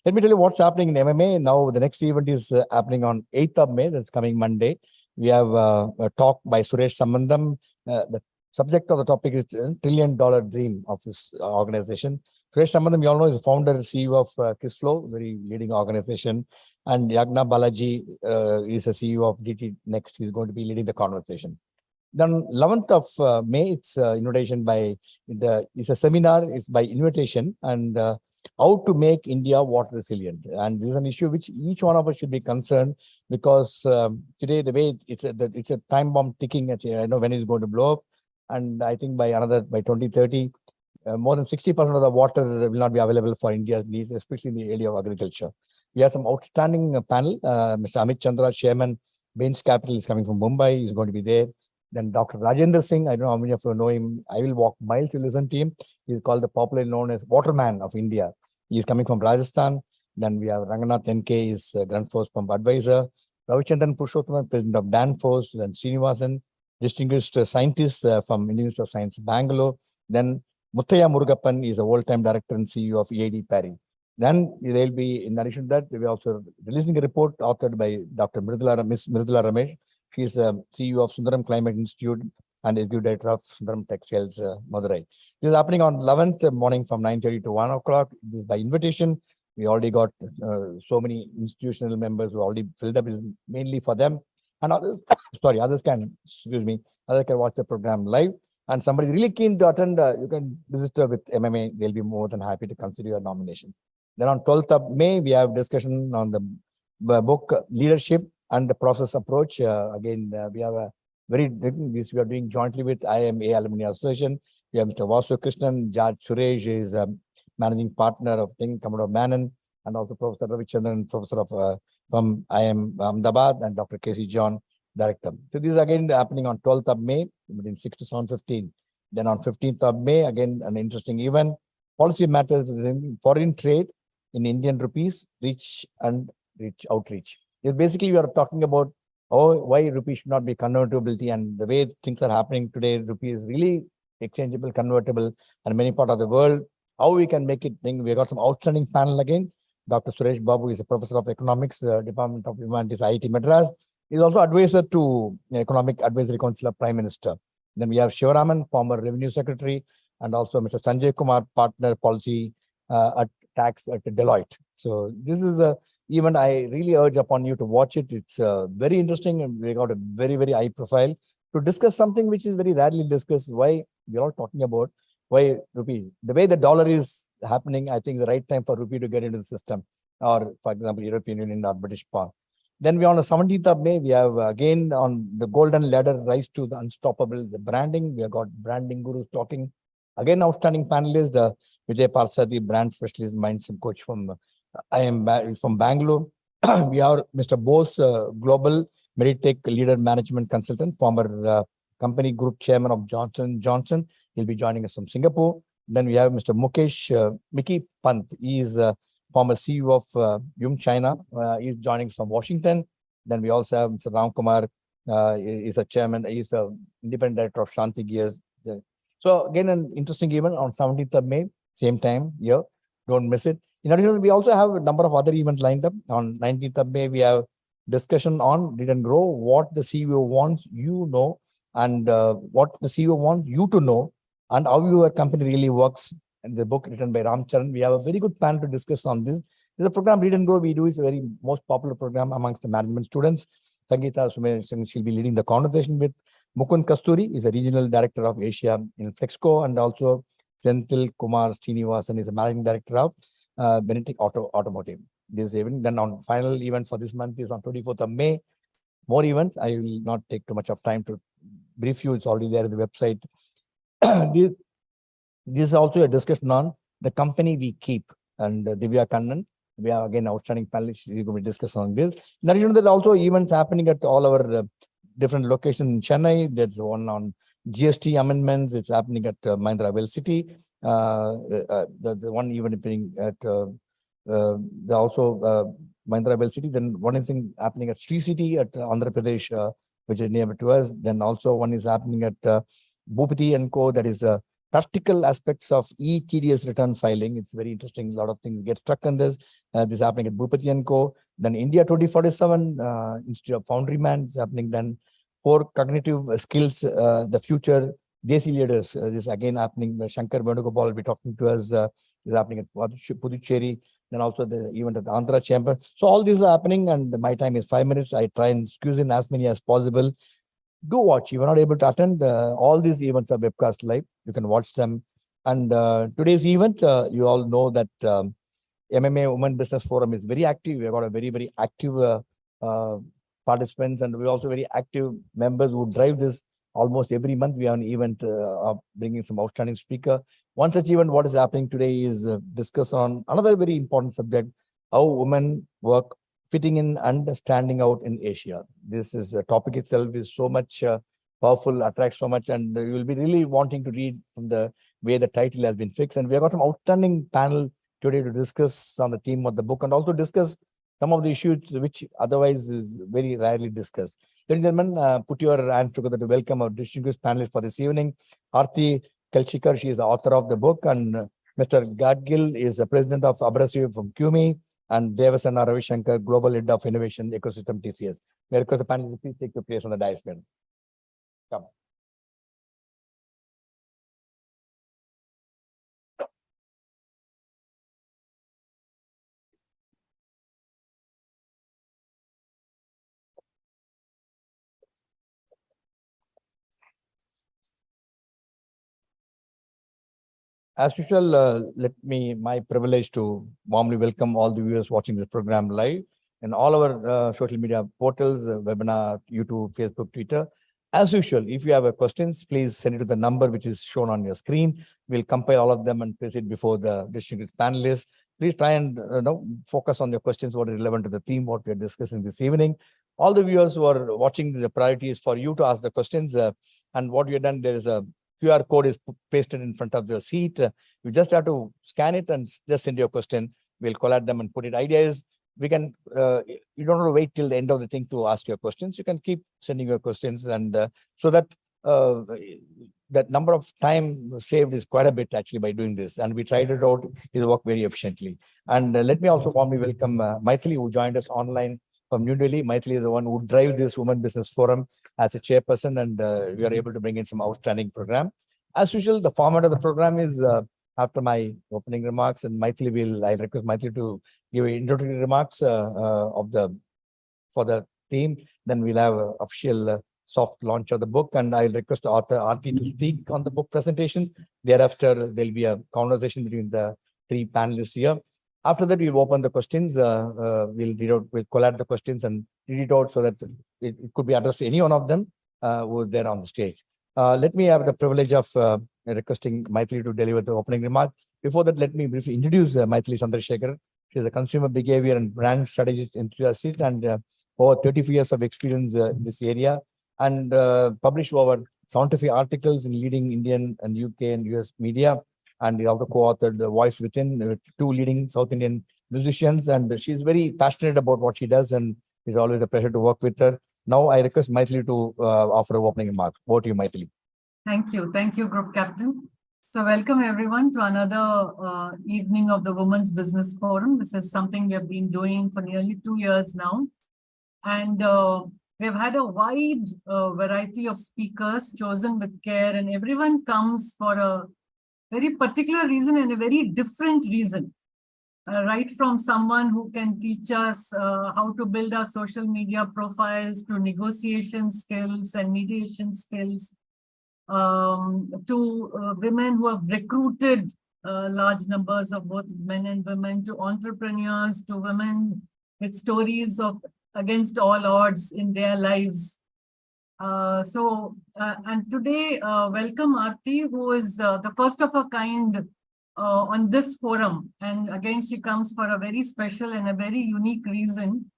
Let me tell you what's happening in MMA. Now, the next event is happening on 8th of May. That's coming Monday. We have a talk by Suresh Sambandam. The subject of the topic is $1 trillion dream of this organization. Suresh Sambandam, you all know, is the founder and CEO of KISFlow, very leading organization. And Yagna Balaji is the CEO of DT Next. He's going to be leading the conversation. Then 11th of May, it's invitation by it's a seminar. It's by invitation and how to make India water resilient. And this is an issue which each one of us should be concerned because today the way it's a time bomb ticking. I know when it's going to blow up, and I think by 2030, more than 60% of the water will not be available for India's needs, especially in the area of agriculture. We have some outstanding panel. Mr. Amit Chandra, Chairman, Bains Capital, is coming from Mumbai. He's going to be there. Then Dr. Rajendra Singh, I don't know how many of you know him. I will walk miles to listen to him. He's called the popularly known as Waterman of India. He's coming from Rajasthan. Then we have Ranganath NK, is Grand Force from Advisor. Ravichandran Purushottam, President of Danfoss. Then Srinivasan, distinguished scientist from Indian Institute of Science, Bangalore. Then Muthaya Murugappan is a old-time director and CEO of EAD Paris. Then they'll be, in addition to that, they will also releasing a report authored by Dr. Miss Mridula Ramesh. She is CEO of Sundaram Climate Institute and Executive Director of Sundaram Textiles, Madurai. This is happening on 11th morning from 9:30 to 1 o'clock. This is by invitation. We already got so many institutional members who already filled up. Is mainly for them. And others, others can watch the program live. And somebody really keen to attend, you can register with MMA. They'll be more than happy to consider your nomination. Then on 12th of May, we have discussion on the book Leadership and the Process Approach. We have a this we are doing jointly with IMA Alumni Association. We have Mr. Vasu Krishnan, Judge Suresh is managing partner of Commodore Manon, and also Professor Ravichandran, Professor of from IM Ahmedabad, and Dr. K.C. John, Director. So this is again happening on 12th of May between 6 to 7:15. Then on 15th of May, again an interesting event. Policy matters in foreign trade in Indian rupees, reach outreach. Basically, we are talking about why rupee should not be convertibility, and the way things are happening today, rupee is really exchangeable, convertible, and many parts of the world. How we can make it thing. We got some outstanding panel again. Dr. Suresh Babu is a professor of economics, Department of Humanities, IIT Madras. He's also advisor to Economic Advisory Council of Prime Minister. Then we have Shivaraman, former Revenue Secretary, and also Mr. Sanjay Kumar, partner policy at tax at Deloitte. So this is a event I really urge upon you to watch it. It's very interesting, and we got a very, very high profile to discuss something which is very rarely discussed. Why we're all talking about why rupee. The way the dollar is happening, I think the right time for rupee to get into the system, or for example, European Union or British pound. Then we on the 17th of May, we have again on the golden ladder, rise to the unstoppable, the branding. We have got branding gurus talking. Again, outstanding panelist, Vijay Parsadi, brand specialist, mindset coach from from Bangalore. We have Mr. Bose, global Meditech leader management consultant, former company group chairman of Johnson Johnson. He'll be joining us from Singapore. Then we have Mr. Mukesh Mickey Pant. He is former CEO of Yum China. He's joining us from Washington. Then we also have Mr. Ram Kumar. He's a chairman. He's the independent director of Shanti Gears. So again, an interesting event on 17th of May, same time here. Don't miss it. In addition, we also have a number of other events lined up. On 19th of May, we have discussion on Lead and Grow, what the CEO wants you know, and what the CEO wants you to know, and how your company really works. And the book written by Ram Charan. We have a very good plan to discuss on this. This is a program, Lead and Grow, we do is a very most popular program amongst the management students. Sangeeta Sumesh, she'll be leading the conversation with Mukund Kasturi, is a regional director of Asia in Flexco, and also Senthil Kumar Srinivasan is a managing director of Benetech Automotive. This event, then on final event for this month is on 24th of May. More events. I will not take too much of time to brief you. It's already there on the website. This is also a discussion on the company we keep, and Divya Kannan. We have again outstanding panelists. We're going to discuss on this. In addition, there are also events happening at all our different locations in Chennai. There's one on GST amendments. It's happening at Mahindra Well City. The one event happening at also Mahindra Well City. Then one thing happening at Sri City at Andhra Pradesh, which is near to us. Then also one is happening at Bhupati and Co. That is practical aspects of e-TDS return filing. It's very interesting. A lot of things get stuck on this. This is happening at Bhupati and Co. Then India 2047, Institute of Foundry Man is happening. Then 4 cognitive skills, the future Desi leaders. This is again happening. Shankar Venugopal will be talking to us. Is happening at Puducherry. Then also the event at the Andhra Chamber. So all these are happening, and my time is 5 minutes. I try and squeeze in as many as possible. Do watch. If you're not able to attend, all these events are webcast live. You can watch them. And today's event, you all know that MMA Women Business Forum is very active. We have got a very, very active participants, and we're also very active members who drive this. Almost every month we have an event of bringing some outstanding speaker. One such event, what is happening today is discuss on another very important subject, how women work fitting in and standing out in Asia. This is a topic itself is so much powerful, attracts so much, and you will be really wanting to read from the way the title has been fixed. And we have got some outstanding panel today to discuss on the theme of the book and also discuss some of the issues which otherwise is very rarely discussed. Ladies and gentlemen, put your hands together to welcome our distinguished panelists for this evening. Aarti Kelshikar, she is the author of the book, and Mr. Gadgil is the president of Abrasive from QME, and Devasena Ravisankar, Global Head of Innovation Ecosystem TCS. May I request the panel to please take your place on the dais. Come. As usual, my privilege to warmly welcome all the viewers watching this program live in all our social media portals, webinar, YouTube, Facebook, Twitter. As usual, if you have a questions, please send it to the number which is shown on your screen. We'll compile all of them and place it before the distinguished panelists. Please try and focus on your questions, what is relevant to the theme, what we are discussing this evening. All the viewers who are watching, the priority is for you to ask the questions. And what we have done, there is a QR code is pasted in front of your seat. You just have to scan it and just send your question. We'll collect them and put it. Idea is we can, you don't have to wait till the end of the thing to ask your questions. You can keep sending your questions, and so that that number of time saved is quite a bit actually by doing this. And we tried it out. It worked very efficiently. And let me also warmly welcome Maithili, who joined us online from New Delhi. Maithili is the one who drives this Women Business Forum as a chairperson, and we are able to bring in some outstanding program. As usual, the format of the program is after my opening remarks, and I'll request Maithili to give introductory remarks for the team. Then we'll have an official soft launch of the book, and I'll request author Aarti to speak on the book presentation. Thereafter, there'll be a conversation between the 3 panelists here. After that, we'll open the questions. We'll collate the questions and read it out so that it could be addressed to any one of them who are there on the stage. Let me have the privilege of requesting Maithili to deliver the opening remark. Before that, let me briefly introduce Maithili Chandrasekhar. She is a consumer behavior and brand strategist enthusiast, and over 35 years of experience in this area, and published over 75 articles in leading Indian and UK and US media. And he also co-authored The Voice Within with 2 leading South Indian musicians. And she's very passionate about what she does, and it's always a pleasure to work with her. Now I request Maithili to offer an opening remark. Over to you, Maithili. Thank you. Thank you, Group Captain. So welcome everyone to another evening of the Women's Business Forum. This is something we have been doing for nearly 2 years now. And we've had a wide variety of speakers chosen with care, and everyone comes for a very particular reason and a very different reason. Right from someone who can teach us how to build our social media profiles, to negotiation skills and mediation skills, to women who have recruited large numbers of both men and women, to entrepreneurs, to women with stories of against all odds in their lives. And today, welcome Aarti, who is the first of a kind on this forum. And again, she comes for a very special and a very unique reason,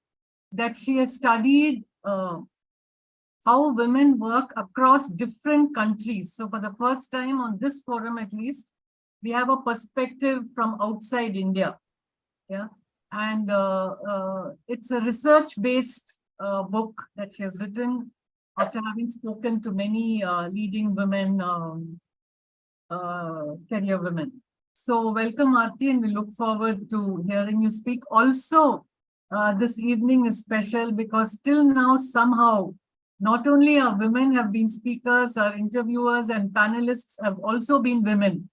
that she has studied how women work across different countries. So for the first time on this forum, at least, we have a perspective from outside India. Yeah. And it's a research-based book that she has written after having spoken to many leading women career women. So welcome, Aarti, and we look forward to hearing you speak. Also, this evening is special because till now, somehow, not only our women have been speakers, our interviewers and panelists have also been women.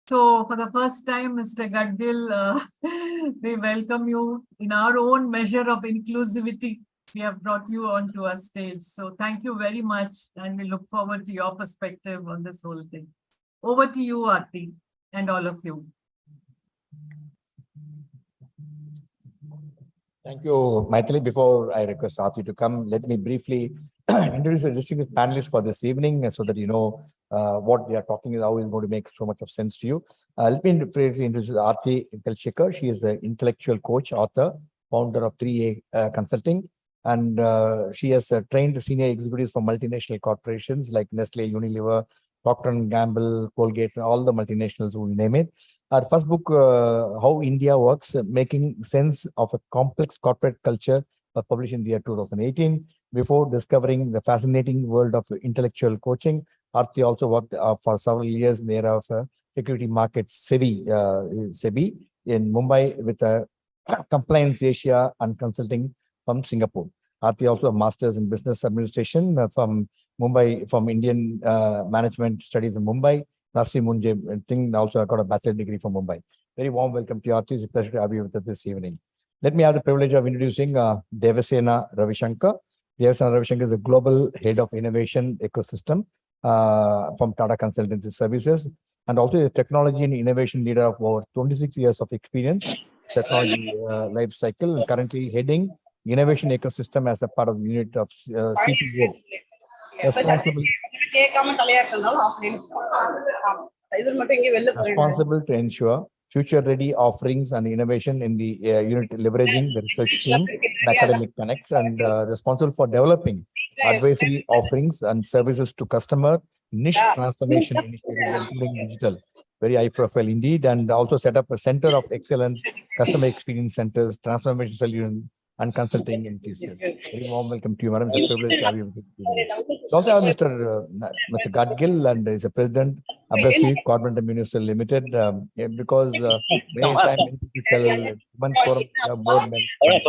So for the first time, Mr. Gadgil, we welcome you in our own measure of inclusivity. We have brought you onto our stage. So thank you very much. And we look forward to your perspective on this whole thing. Over to you, Aarti, and all of you. Thank you, Maithili. Before I request Aarti to come, let me briefly introduce the distinguished panelists for this evening so that you know what we are talking about, how it's going to make so much of sense to you. Let me briefly introduce Aarti Kelshikar. She is an intellectual coach, author, founder of 3A Consulting, and she has trained senior executives for multinational corporations like Nestle, Unilever, Procter & Gamble, Colgate, all the multinationals, who name it. Our first book, How India Works, Making Sense of a Complex Corporate Culture, was published in the year 2018. Before discovering the fascinating world of intellectual coaching, Aarti also worked for several years in the area of security markets, SEBI in Mumbai with Compliance Asia and consulting from Singapore. Aarti also a master's in business administration from Mumbai, from Indian Management Studies in Mumbai. Narsi Munje thing, also I got a bachelor degree from Mumbai. Very warm welcome to you, Aarti. It's a pleasure to have you with us this evening. Let me have the privilege of introducing Devasena Ravisankar. Devasena Ravisankar is the global head of innovation ecosystem from Tata Consultancy Services, and also a technology and innovation leader of over 26 years of experience, technology life cycle, and currently heading innovation ecosystem as a part of the unit of CTO. Responsible to ensure future-ready offerings and innovation in the unit, leveraging the research team, academic connects, and responsible for developing advisory offerings and services to customer niche transformation initiatives, including digital. Very high profile indeed, and also set up a center of excellence, customer experience centers, transformation solutions, and consulting in TCS. Very warm welcome to you, madam. It's a privilege to have you with us. Also have Mr. Gadgil, and is a president, Abrasive Carborundum Universal Limited, because many times people tell Women's Forum have more men. I think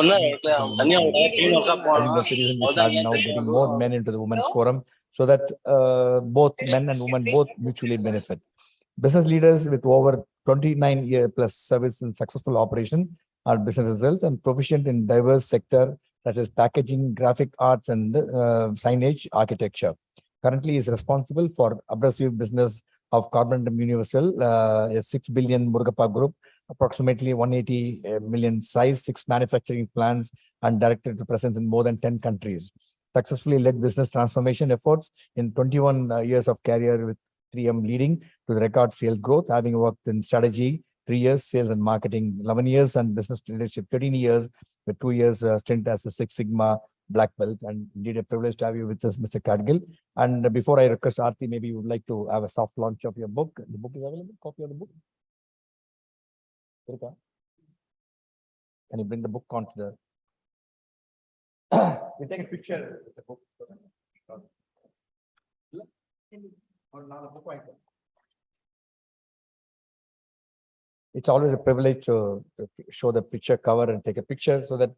that's the reason we start now getting more men into the Women's Forum, so that both men and women both mutually benefit. Business leaders with over 29-year plus service in successful operation are business results, and proficient in diverse sector such as packaging, graphic arts, and signage architecture. Currently is responsible for abrasive business of Carborundum Universal, a 6 billion Murugappa group, approximately 180 million size, 6 manufacturing plants, and directed to presence in more than 10 countries. Successfully led business transformation efforts in 21 years of career, with 3M leading to the record sales growth, having worked in strategy 3 years, sales and marketing 11 years, and business leadership 13 years, with 2 years stint as a Six Sigma black belt. And indeed a privilege to have you with us, Mr. Gadgil. And before I request Aarti, maybe you would like to have a soft launch of your book. The book is available, copy of the book. Can you bring the book onto the... we take a picture with the book. It's always a privilege to show the picture cover and take a picture so that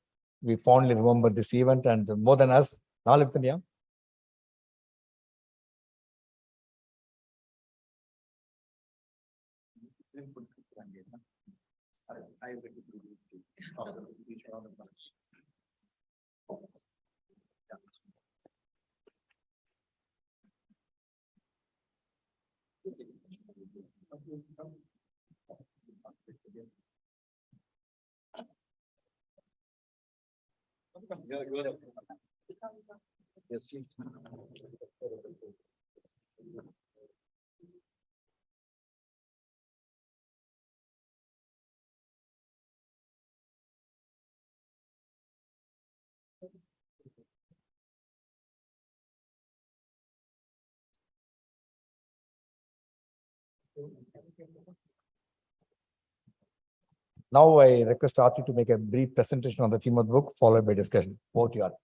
we fondly remember this event, and more than us. Now I request Aarti to make a brief presentation on the theme of the book, followed by discussion. Over to you, Aarti.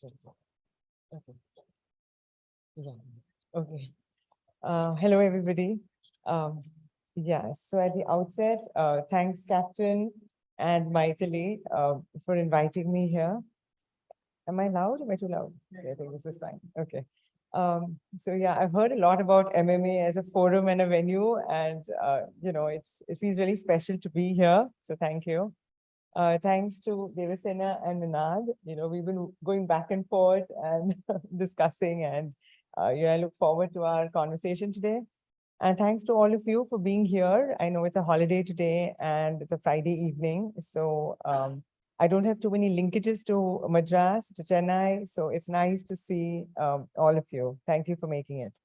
Okay. Yeah. Okay. Hello, everybody. Um, yeah, so at the outset, thanks, Captain and Maithili, for inviting me here. Am I loud? Am I too loud? Okay, I think this is fine. Okay. So yeah, I've heard a lot about MMA as a forum and a venue, and it feels really special to be here. So thank you. Thanks to Devasena and Ninad. We've been going back and forth and discussing, and I look forward to our conversation today. And thanks to all of you for being here. I know it's a holiday today and it's a Friday evening. So I don't have too many linkages to Madras, to Chennai. So it's nice to see all of you. Thank you for making it.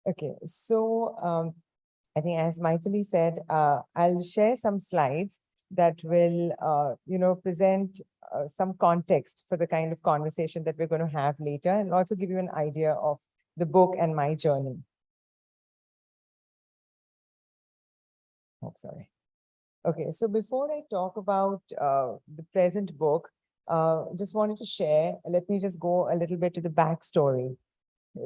Okay, so I think as Maithili said, I'll share some slides that will, present some context for the kind of conversation that we're going to have later, and also give you an idea of the book and my journey. Oh, sorry. Okay, so before I talk about the present book, just wanted to share, let me just go a little bit to the backstory.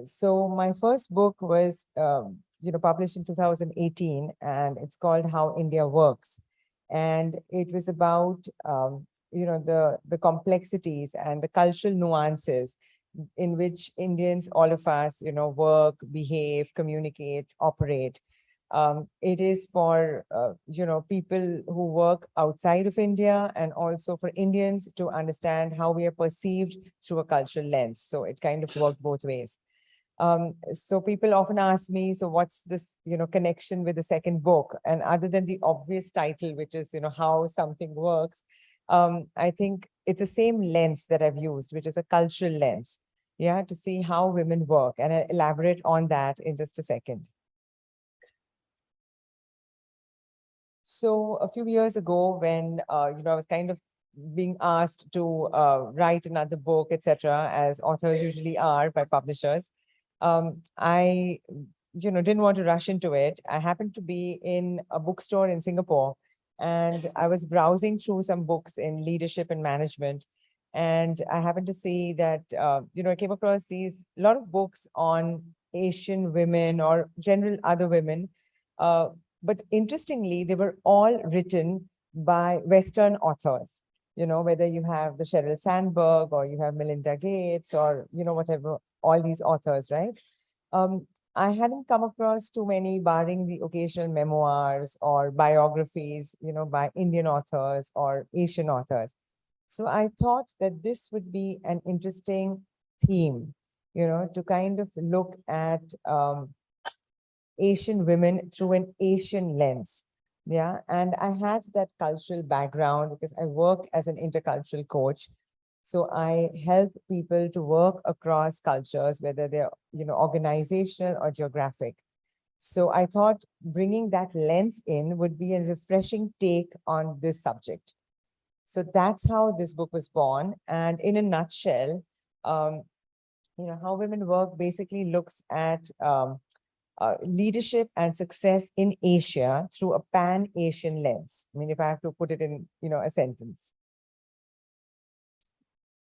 So my first book was, published in 2018, and it's called How India Works. And it was about, the complexities and the cultural nuances in which Indians, all of us, work, behave, communicate, operate. It is for, people who work outside of India, and also for Indians to understand how we are perceived through a cultural lens. So it kind of worked both ways. So people often ask me, so what's this, connection with the second book? And other than the obvious title, which is, how something works, I think it's the same lens that I've used, which is a cultural lens, to see how women work. And I'll elaborate on that in just a second. So a few years ago, when, I was kind of being asked to write another book, etc., as authors usually are by publishers, I, didn't want to rush into it. I happened to be in a bookstore in Singapore, and I was browsing through some books in leadership and management. And I happened to see that, I came across a lot of books on Asian women or general other women. But interestingly, they were all written by Western authors. Whether you have the Sheryl Sandberg or you have Melinda Gates or, whatever, all these authors, right? I hadn't come across too many, barring the occasional memoirs or biographies, by Indian authors or Asian authors. So I thought that this would be an interesting theme, to kind of look at Asian women through an Asian lens. Yeah. And I had that cultural background because I work as an intercultural coach. So I help people to work across cultures, whether they're, organizational or geographic. So I thought bringing that lens in would be a refreshing take on this subject. So that's how this book was born. And in a nutshell, How Women Work basically looks at leadership and success in Asia through a pan-Asian lens. I mean, if I have to put it in, a sentence.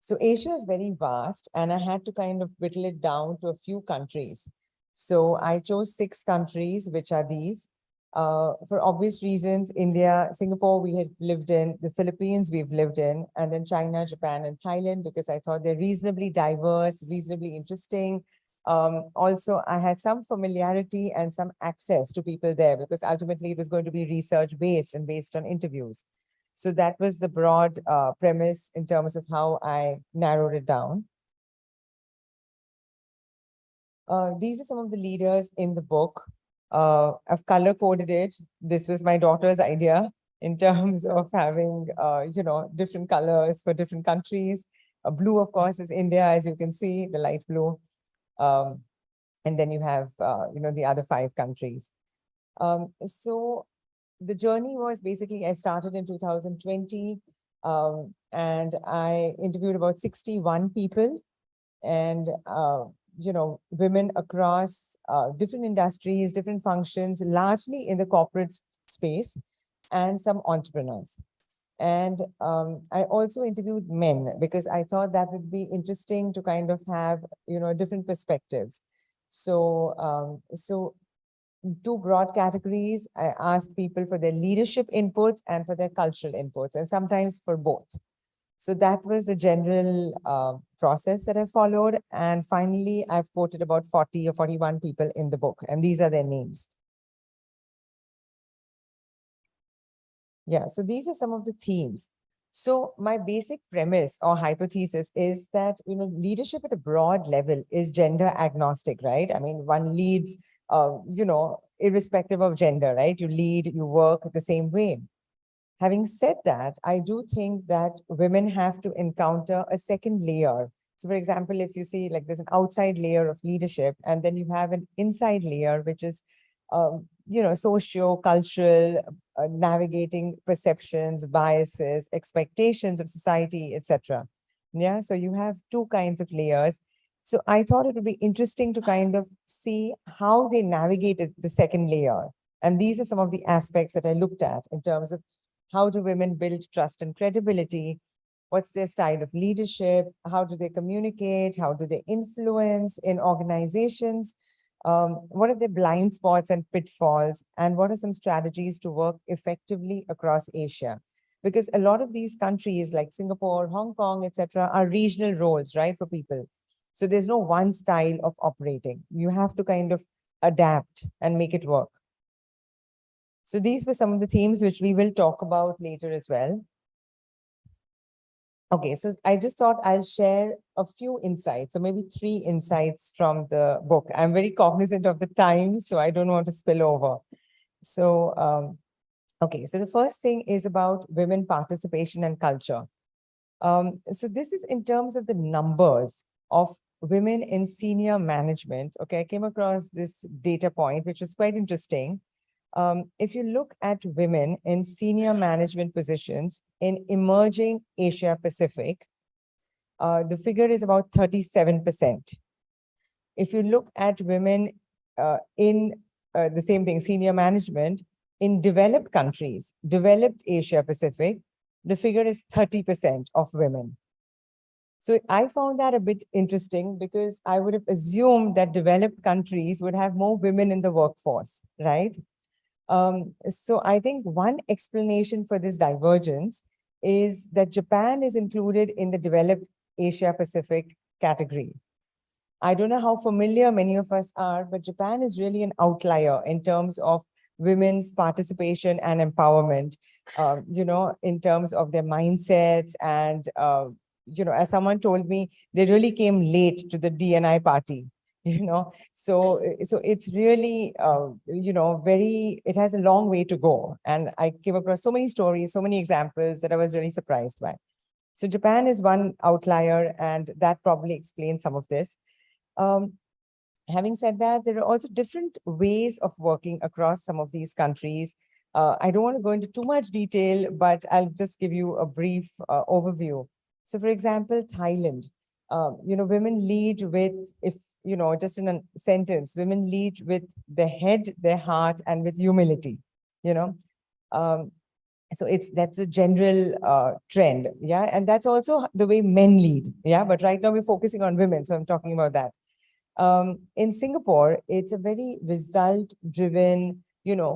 So Asia is very vast, and I had to kind of whittle it down to a few countries. So I chose 6 countries, which are these. For obvious reasons, India, Singapore, we had lived in, the Philippines, we've lived in, and then China, Japan, and Thailand, because I thought they're reasonably diverse, reasonably interesting. Also, I had some familiarity and some access to people there, because ultimately it was going to be research-based and based on interviews. So that was the broad premise in terms of how I narrowed it down. These are some of the leaders in the book. I've color coded it. This was my daughter's idea in terms of having, different colors for different countries. Blue, of course, is India, as you can see, the light blue. And then you have, the other 5 countries. So the journey was basically, I started in 2020, and I interviewed about 61 people, and, women across different industries, different functions, largely in the corporate space, and some entrepreneurs. And I also interviewed men because I thought that would be interesting to kind of have, different perspectives. So two broad categories. I asked people for their leadership inputs and for their cultural inputs, and sometimes for both. So that was the general process that I followed. And finally, I've quoted about 40 or 41 people in the book, and these are their names. Yeah, so these are some of the themes. So my basic premise or hypothesis is that, leadership at a broad level is gender agnostic, right? I mean, one leads, irrespective of gender, right? You lead, you work the same way. Having said that, I do think that women have to encounter a second layer. So for example, if you see like there's an outside layer of leadership, and then you have an inside layer, which is, socio-cultural, navigating perceptions, biases, expectations of society, etc. Yeah, so you have two kinds of layers. So I thought it would be interesting to kind of see how they navigated the second layer. And these are some of the aspects that I looked at in terms of how do women build trust and credibility? What's their style of leadership? How do they communicate? How do they influence in organizations? What are their blind spots and pitfalls? And what are some strategies to work effectively across Asia? Because a lot of these countries like Singapore, Hong Kong, etc., are regional roles, right, for people. So there's no one style of operating. You have to kind of adapt and make it work. So these were some of the themes which we will talk about later as well. Okay, so I just thought I'll share a few insights, or maybe 3 insights from the book. I'm very cognizant of the time, so I don't want to spill over. So, okay, so the first thing is about women participation and culture. So this is in terms of the numbers of women in senior management. Okay, I came across this data point, which was quite interesting. If you look at women in senior management positions in emerging Asia Pacific, the figure is about 37%. If you look at women in the same thing, senior management in developed countries, developed Asia Pacific, the figure is 30% of women. So I found that a bit interesting because I would have assumed that developed countries would have more women in the workforce, right? So I think one explanation for this divergence is that Japan is included in the developed Asia Pacific category. I don't know how familiar many of us are, but Japan is really an outlier in terms of women's participation and empowerment, in terms of their mindsets. And, as someone told me, they really came late to the DNI party. So it's really, it has a long way to go. And I came across so many stories, so many examples that I was really surprised by. So Japan is one outlier, and that probably explains some of this. Having said that, there are also different ways of working across some of these countries. I don't want to go into too much detail, but I'll just give you a brief overview. So for example, Thailand, women lead with, just in a sentence, women lead with their head, their heart, and with humility, so that's a general trend. Yeah. And that's also the way men lead. Yeah. But right now we're focusing on women. So I'm talking about that. In Singapore, it's a very result-driven,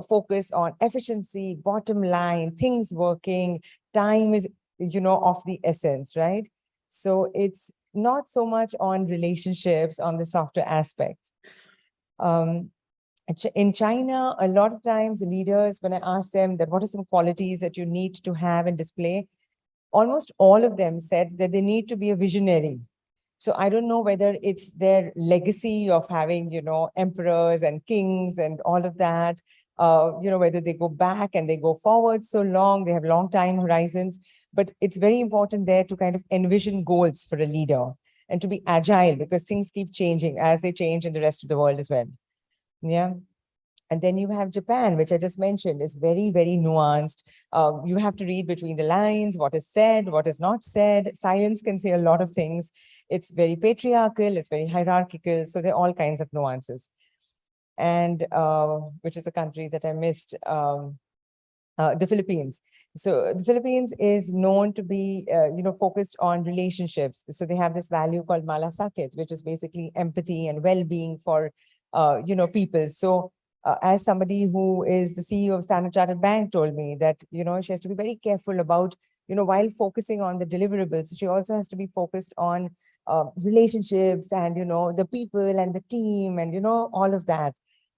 focus on efficiency, bottom line, things working, time is, of the essence, right? So it's not so much on relationships, on the softer aspects. In China, a lot of times the leaders, when I ask them that what are some qualities that you need to have and display, almost all of them said that they need to be a visionary. So I don't know whether it's their legacy of having, emperors and kings and all of that, whether they go back and they go forward so long, they have long time horizons, but it's very important there to kind of envision goals for a leader and to be agile because things keep changing as they change in the rest of the world as well. Yeah. And then you have Japan, which I just mentioned, is very, very nuanced. You have to read between the lines, what is said, what is not said. Silence can say a lot of things. It's very patriarchal, it's very hierarchical. So there are all kinds of nuances. And which is a country that I missed. the Philippines. So the Philippines is known to be, focused on relationships. So they have this value called malasakit, which is basically empathy and well-being for, people. So as somebody who is the CEO of Standard Chartered Bank told me that, she has to be very careful about, while focusing on the deliverables, she also has to be focused on relationships and, the people and the team and, all of that.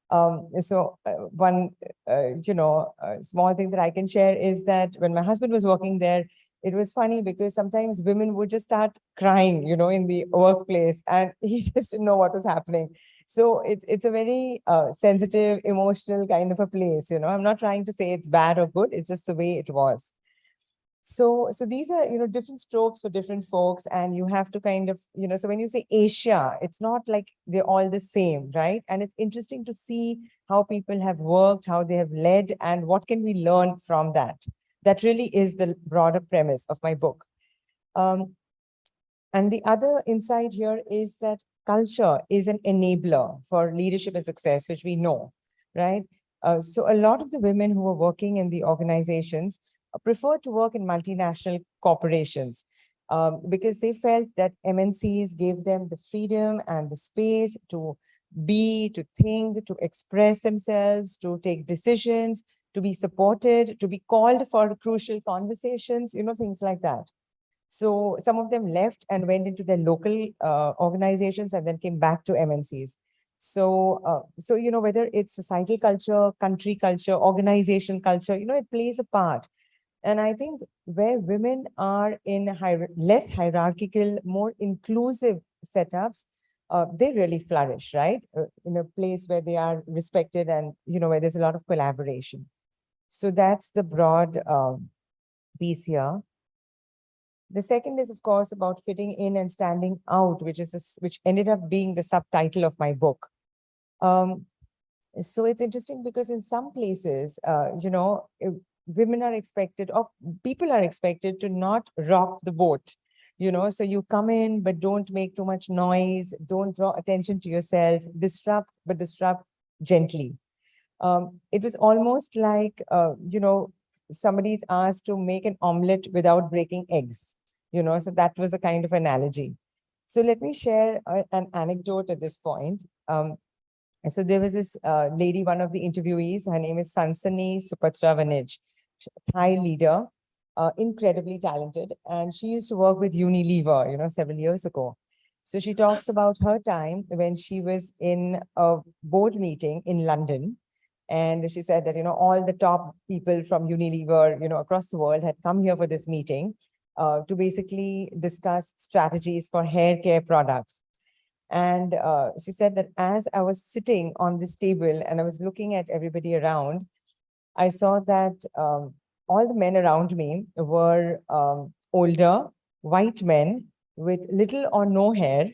One small thing that I can share is that when my husband was working there, it was funny because sometimes women would just start crying, in the workplace, and he just didn't know what was happening. So it's a very sensitive, emotional kind of a place. I'm not trying to say it's bad or good. It's just the way it was. So these are, different strokes for different folks, and you have to kind of, so when you say Asia, it's not like they're all the same, right? And it's interesting to see how people have worked, how they have led, and what can we learn from that. That really is the broader premise of my book. And the other insight here is that culture is an enabler for leadership and success, which we know, right? So a lot of the women who are working in the organizations prefer to work in multinational corporations because they felt that MNCs gave them the freedom and the space to be, to think, to express themselves, to take decisions, to be supported, to be called for crucial conversations, things like that. So some of them left and went into their local organizations and then came back to MNCs. So, whether it's societal culture, country culture, organization culture, it plays a part. And I think where women are in less hierarchical, more inclusive setups, they really flourish, right? In a place where they are respected and, where there's a lot of collaboration. So that's the broad piece here. The second is, of course, about fitting in and standing out, which ended up being the subtitle of my book. So it's interesting because in some places, women are expected, or people are expected to not rock the boat. So you come in, but don't make too much noise, don't draw attention to yourself, disrupt, but disrupt gently. It was almost like, somebody's asked to make an omelette without breaking eggs, so that was a kind of analogy. So let me share an anecdote at this point. So there was this lady, one of the interviewees, her name is Sansani Supatra Vanij, Thai leader, incredibly talented. And she used to work with Unilever, several years ago. So she talks about her time when she was in a board meeting in London. And she said that, all the top people from Unilever, across the world had come here for this meeting to basically discuss strategies for hair care products. And she said that as I was sitting on this table and I was looking at everybody around, I saw that all the men around me were older, white men with little or no hair,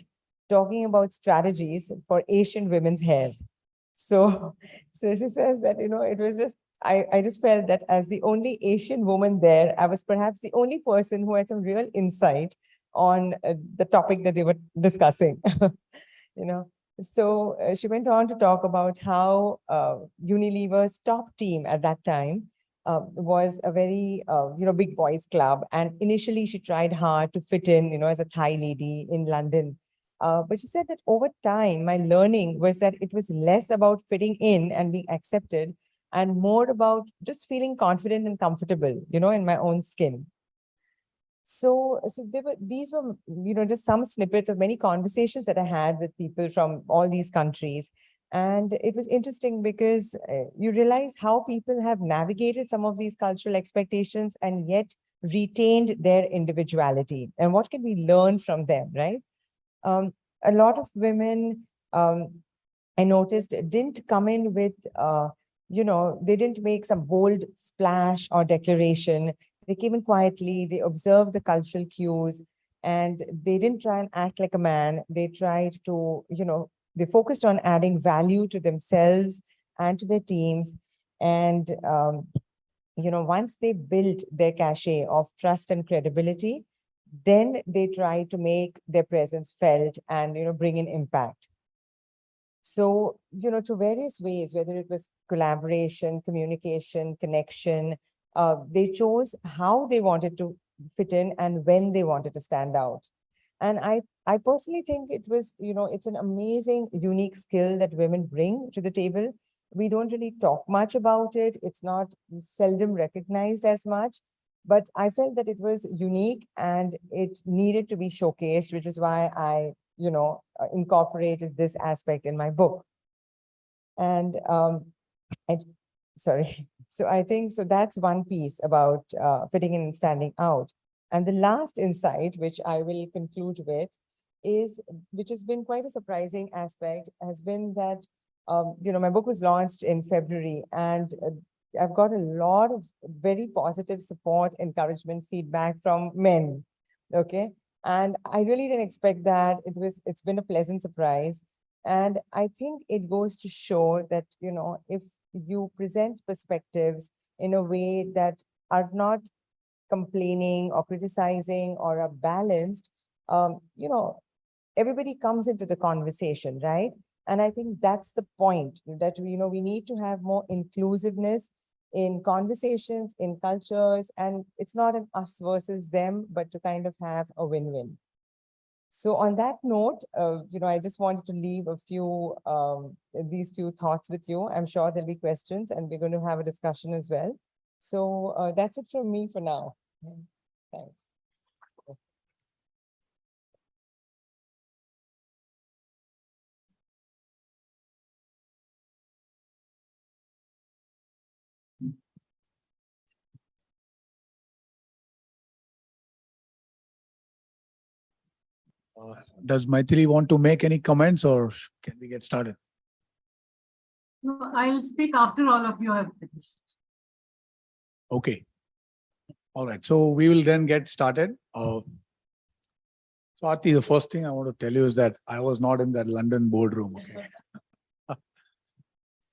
talking about strategies for Asian women's hair. So she says that, it was just, I just felt that as the only Asian woman there, I was perhaps the only person who had some real insight on the topic that they were discussing, So she went on to talk about how Unilever's top team at that time was a very, big boys club. And initially she tried hard to fit in, as a Thai lady in London. But she said that over time, my learning was that it was less about fitting in and being accepted and more about just feeling confident and comfortable, in my own skin. So these were, just some snippets of many conversations that I had with people from all these countries. And it was interesting because you realize how people have navigated some of these cultural expectations and yet retained their individuality. And what can we learn from them, right? A lot of women, I noticed, didn't come in with, they didn't make some bold splash or declaration. They came in quietly, they observed the cultural cues, and they didn't try and act like a man. They tried to, they focused on adding value to themselves and to their teams. And, once they built their cachet of trust and credibility, then they try to make their presence felt and, bring in impact. So, to various ways, whether it was collaboration, communication, connection, They chose how they wanted to fit in and when they wanted to stand out. And I personally think it was, it's an amazing, unique skill that women bring to the table. We don't really talk much about it. It's not seldom recognized as much, but I felt that it was unique and it needed to be showcased, which is why I, incorporated this aspect in my book. And sorry. So I think, so that's one piece about fitting in and standing out. And the last insight, which I will conclude with, is, which has been quite a surprising aspect, has been that, my book was launched in February, and I've got a lot of very positive support, encouragement, feedback from men. Okay. And I really didn't expect that. It's been a pleasant surprise. And I think it goes to show that, if you present perspectives in a way that are not complaining or criticizing or are balanced, everybody comes into the conversation, right? And I think that's the point, that, we need to have more inclusiveness in conversations, in cultures, and it's not an us versus them, but to kind of have a win-win. So on that note, I just wanted to leave a few, these few thoughts with you. I'm sure there'll be questions and we're going to have a discussion as well. So that's it from me for now. Thanks. Does Maithili want to make any comments, or can we get started? No, I'll speak after all of you have finished. Okay. All right. So we will then get started. So Aarti, the first thing I want to tell you is that I was not in that London boardroom. Okay.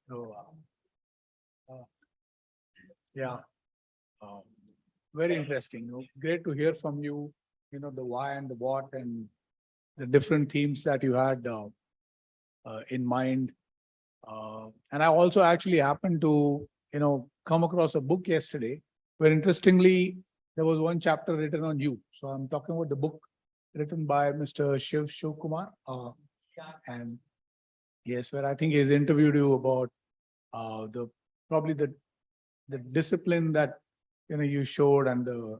So, yeah, very interesting. Great to hear from you. The why and the what and the different themes that you had in mind. And I also actually happened to, come across a book yesterday where, interestingly, there was one chapter written on you. So I'm talking about the book written by Mr. Shiv Kumar. And yes, where I think he's interviewed you about probably the discipline that you showed, and the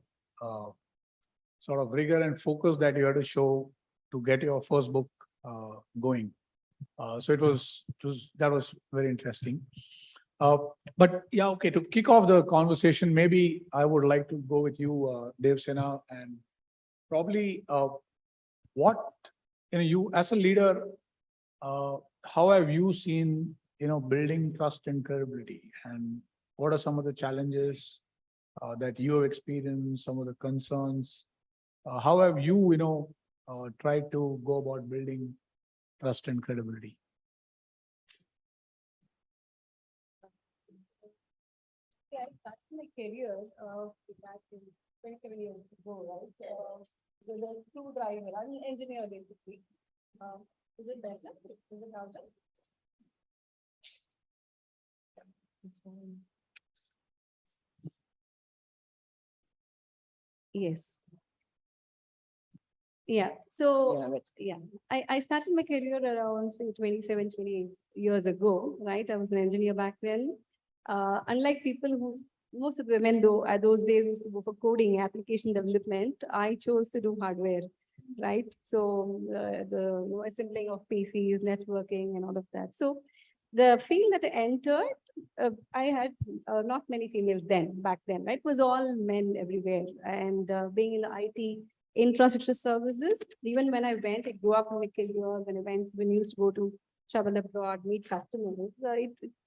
sort of rigor and focus that you had to show to get your first book going. So that was very interesting. But yeah, okay, to kick off the conversation, maybe I would like to go with you, Devasena, and probably what, you as a leader, how have you seen, building trust and credibility, and what are some of the challenges that you have experienced, some of the concerns? How have you, tried to go about building trust and credibility? Yeah, I started my career back in 27 years ago, right? With a screwdriver. I'm an engineer, basically. Is it better? Is it louder? Yes. Yeah. So yeah, I started my career around, say, 27, 28 years ago, right? I was an engineer back then. Unlike people who, most of the women though, at those days used to go for coding, application development, I chose to do hardware, right? So the assembling of PCs, networking, and all of that. So the field that I entered, I had not many females back then, right? It was all men everywhere. And being in the IT infrastructure services, even when I grew up in my career, when I used to go to travel abroad, meet customers,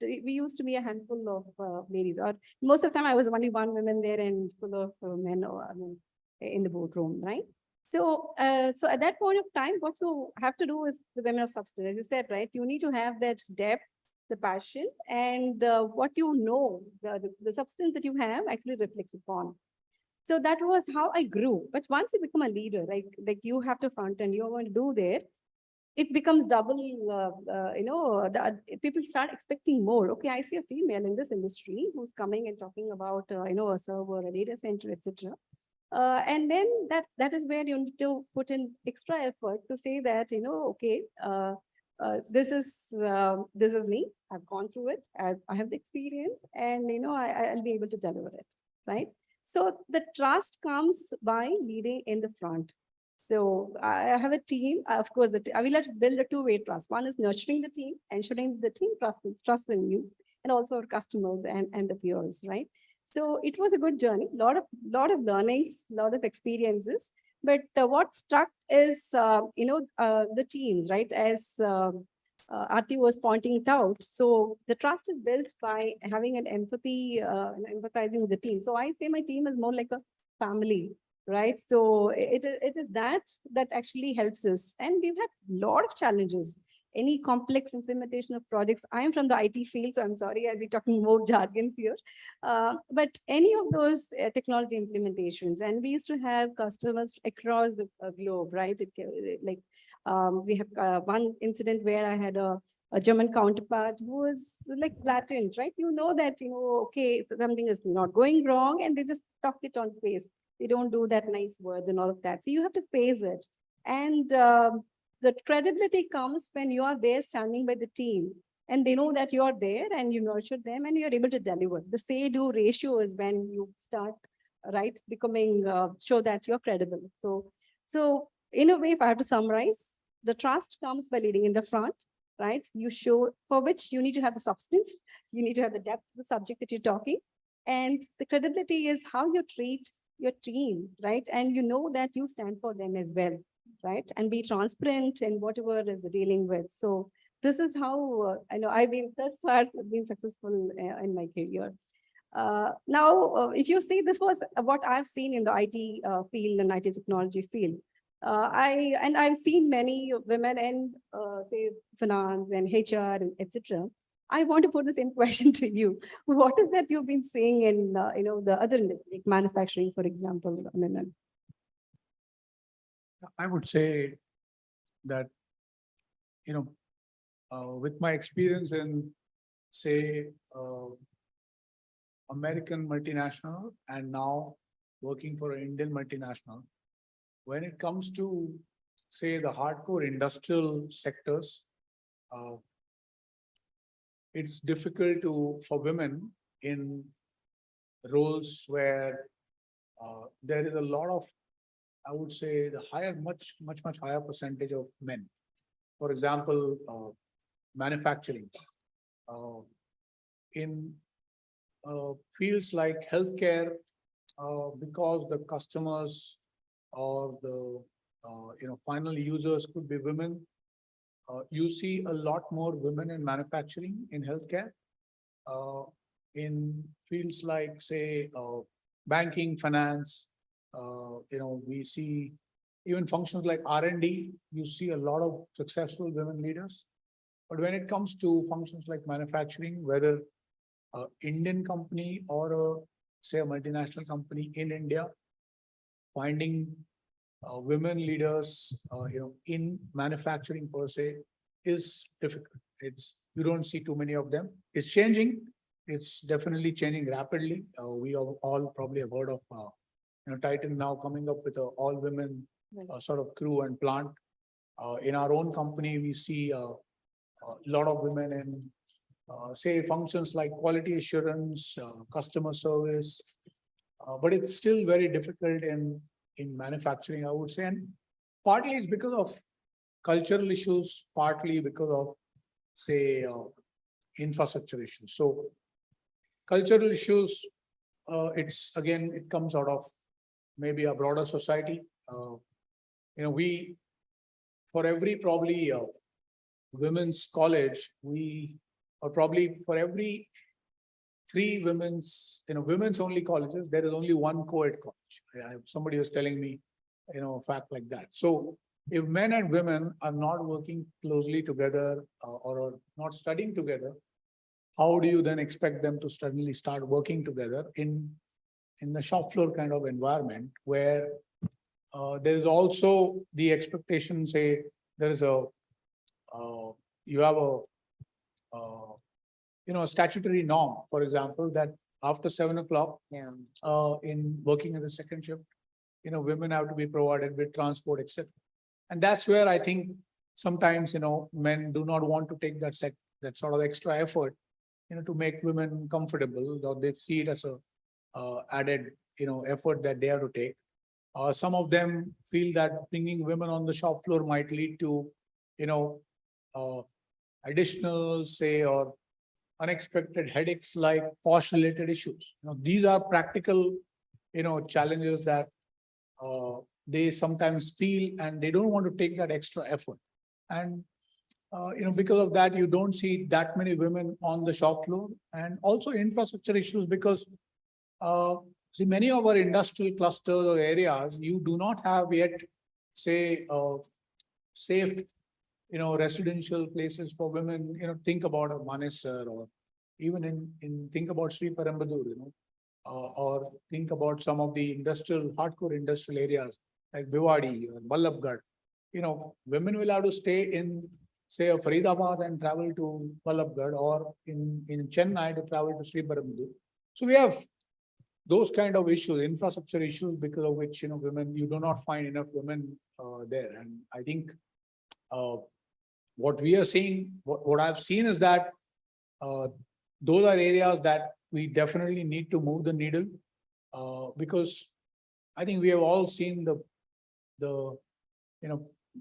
we used to be a handful of ladies, or most of the time I was only one woman there and full of men in the boardroom, right? So, so at that point of time, what you have to do is the women of substance, as you said, right? You need to have that depth, the passion, and what the substance that you have actually reflects upon. So that was how I grew. But once you become a leader, like you have to front and you're going to do there, it becomes double, people start expecting more. Okay, I see a female in this industry who's coming and talking about, a server, a data center, etc. And then that is where you need to put in extra effort to say that, okay, this is me. I've gone through it. I have the experience, and I'll be able to deliver it, right? So the trust comes by leading in the front. So I have a team. Of course, I will have to build a two-way trust. One is nurturing the team, ensuring the team trust in you, and also our customers and the peers, right? So it was a good journey. Lot of learnings, lot of experiences. But what struck is, the teams, right? As Aarti was pointing it out. So the trust is built by having an empathy and empathizing with the team. So I say my team is more like a family, right? So it is that actually helps us. And we've had a lot of challenges. Any complex implementation of projects. I am from the IT field, so I'm sorry, I'll be talking more jargon here. But any of those technology implementations, and we used to have customers across the globe, right? We have one incident where I had a German counterpart who was like blatant, right? You know that, okay, something is not going wrong, and they just talked it on face. They don't do that nice words and all of that. So you have to face it. And the credibility comes when you are there standing by the team and they know that you are there and you nurture them and you're able to deliver. The say-do ratio is when you start, right, becoming, show that you're credible. So in a way, if I have to summarize, the trust comes by leading in the front, right? You show, for which you need to have the substance, you need to have the depth of the subject that you're talking. And the credibility is how you treat your team, right? And you know that you stand for them as well, right? And be transparent in whatever is dealing with. So this is how I know I've been thus far been successful in my career. Now, if you see, this was what I've seen in the IT field and IT technology field. I've seen many women in say finance and HR and etc. I want to put the same question to you. What is that you've been seeing in the other like manufacturing, for example, Ninad? I would say that, with my experience in, say, American multinational and now working for an Indian multinational, when it comes to, say, the hardcore industrial sectors, it's difficult for women in roles where there is a lot of, I would say, the much higher percentage of men. For example, manufacturing. In fields like healthcare, because the customers or the final users could be women, you see a lot more women in manufacturing, in healthcare. In fields like, say, banking, finance, we see even functions like R&D, you see a lot of successful women leaders. But when it comes to functions like manufacturing, whether an Indian company or say a multinational company in India, finding women leaders, in manufacturing per se is difficult. You don't see too many of them. It's changing. It's definitely changing rapidly. We have all probably have heard of, Titan now coming up with an all-women sort of crew and plant. In our own company, we see a lot of women in, say, functions like quality assurance, customer service, but it's still very difficult in manufacturing, I would say. And partly it's because of cultural issues, partly because of, say, infrastructure issues. So cultural issues, it comes out of maybe a broader society. We, for every probably women's college, or probably for every 3 women's only colleges, there is only 1 co-ed college. Somebody was telling me, a fact like that. So if men and women are not working closely together or not studying together, how do you then expect them to suddenly start working together in the shop floor kind of environment where there is also the expectation, say, there is a you have a, statutory norm, for example, that after 7 o'clock, in working in the second shift, women have to be provided with transport, etc. And that's where I think sometimes, men do not want to take that sort of extra effort, to make women comfortable, or they see it as a added, effort that they have to take. Some of them feel that bringing women on the shop floor might lead to, additional, say, or unexpected headaches like posh related issues. These are practical, challenges that they sometimes feel, and they don't want to take that extra effort. And because of that, you don't see that many women on the shop floor, and also infrastructure issues, because see, many of our industrial clusters or areas, you do not have yet, say, safe, residential places for women. Think about a Manesar, or even in think about Sri Parambadur, or think about some of the hardcore industrial areas like Bhiwadi or Ballabgarh. Women will have to stay in, say, a Faridabad and travel to Ballabgarh, or in Chennai to travel to Sri Parambadur. So we have those kind of issues, infrastructure issues, because of which, women, you do not find enough women there. And I think what we are seeing, what I've seen is that those are areas that we definitely need to move the needle, because I think we have all seen the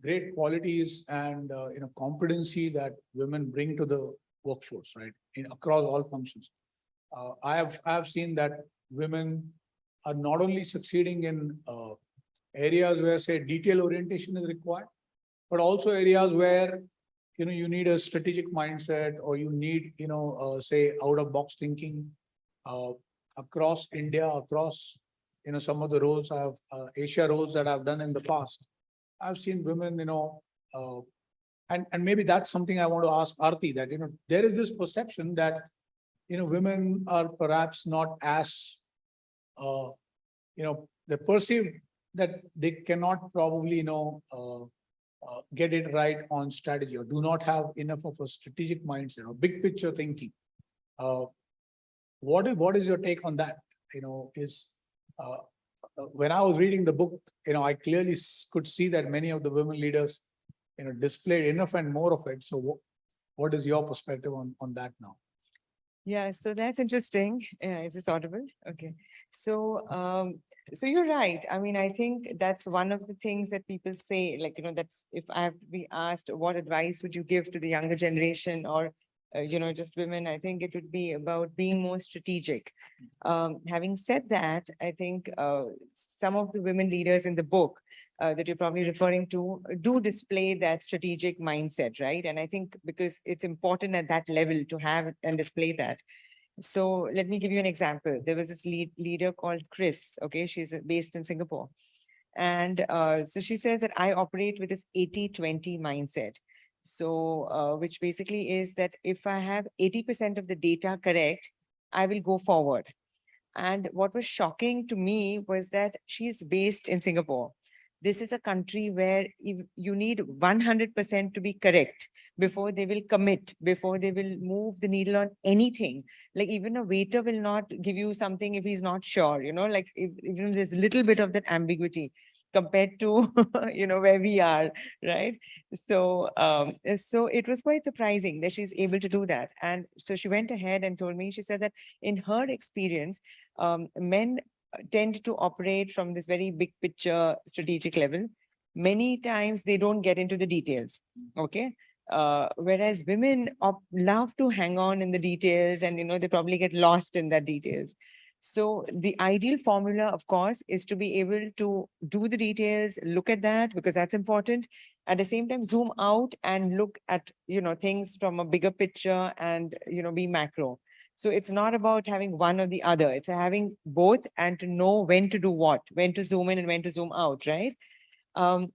great qualities and competency that women bring to the workforce, right, across all functions. I have seen that women are not only succeeding in areas where, say, detail orientation is required, but also areas where you need a strategic mindset, or you need say, out of box thinking. Across India, across some of the roles I have Asia roles that I've done in the past, I've seen women, and maybe that's something I want to ask Aarti, that there is this perception that women are perhaps not as they perceive that they cannot probably get it right on strategy, or do not have enough of a strategic mindset or big picture thinking. What is your take on that? When I was reading the book, I clearly could see that many of the women leaders, displayed enough and more of it. So what is your perspective on that now? Yeah, so that's interesting. Is this audible? Okay. So, so you're right. I mean, I think that's one of the things that people say, like, that's, if I have to be asked, what advice would you give to the younger generation, or, just women, I think it would be about being more strategic. Having said that, I think some of the women leaders in the book that you're probably referring to do display that strategic mindset, right? And I think because it's important at that level to have and display that. So let me give you an example. There was this leader called Chris. Okay, she's based in Singapore. And so she says that I operate with this 80-20 mindset. So which basically is that if I have 80% of the data correct, I will go forward. And what was shocking to me was that she's based in Singapore. This is a country where you need 100% to be correct before they will commit, before they will move the needle on anything. Like even a waiter will not give you something if he's not sure, like even there's a little bit of that ambiguity compared to, where we are, right? So, so it was quite surprising that she's able to do that. And so she went ahead and told me, she said that in her experience, men tend to operate from this very big picture strategic level. Many times they don't get into the details. Okay. Whereas women love to hang on in the details, and they probably get lost in that details. So the ideal formula, of course, is to be able to do the details, look at that, because that's important. At the same time, zoom out and look at, things from a bigger picture and, be macro. So it's not about having one or the other. It's having both, and to know when to do what, when to zoom in and when to zoom out, right? And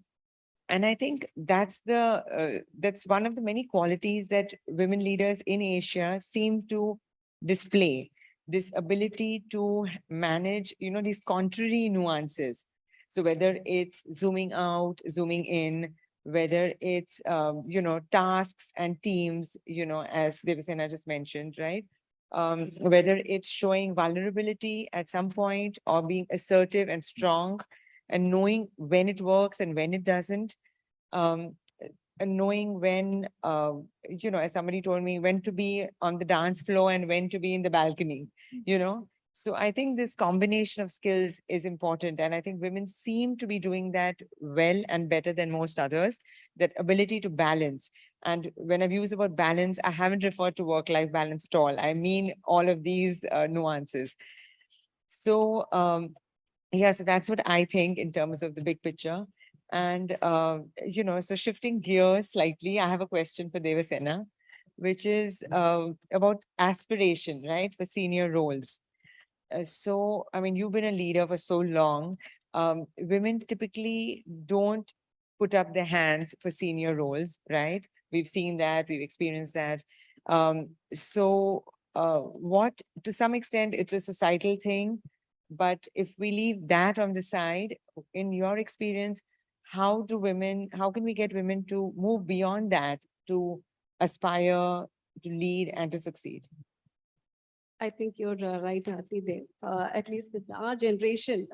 I think that's one of the many qualities that women leaders in Asia seem to display. This ability to manage, these contrary nuances. So whether it's zooming out, zooming in, whether it's, tasks and teams, as Devasena just mentioned, right? Whether it's showing vulnerability at some point or being assertive and strong and knowing when it works and when it doesn't. Um, and knowing when, as somebody told me, when to be on the dance floor and when to be in the balcony, So I think this combination of skills is important. And I think women seem to be doing that well and better than most others, that ability to balance. And when I've used the word balance, I haven't referred to work-life balance at all. I mean, all of these nuances. So, yeah, so that's what I think in terms of the big picture. And, so shifting gears slightly, I have a question for Devasena, which is about aspiration, right, for senior roles. So, I mean, you've been a leader for so long. Women typically don't put up their hands for senior roles, right? We've seen that, we've experienced that. What, to some extent, it's a societal thing, but if we leave that on the side, in your experience, how can we get women to move beyond that, to aspire, to lead, and to succeed? I think you're right, Aarti, there. At least with our generation,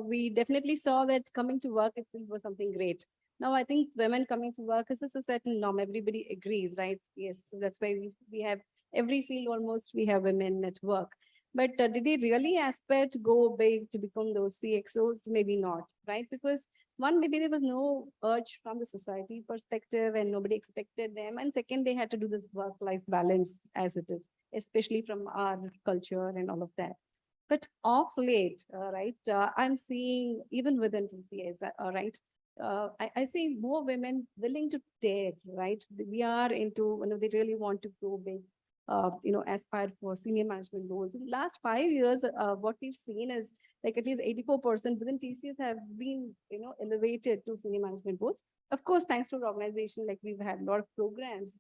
we definitely saw that coming to work itself was something great. Now, I think women coming to work is a societal norm. Everybody agrees, right? Yes, so that's why we have every field almost we have women at work. But did they really aspire to go big, to become those CXOs? Maybe not, right? Because one, maybe there was no urge from the society perspective and nobody expected them. And second, they had to do this work-life balance as it is, especially from our culture and all of that. But off late, I'm seeing even within TCS, right? I see more women willing to dare, right? We are into, they really want to go big, aspire for senior management roles. In the last 5 years, what we've seen is like at least 84% within TCS have been, elevated to senior management roles. Of course, thanks to the organization, like we've had a lot of programs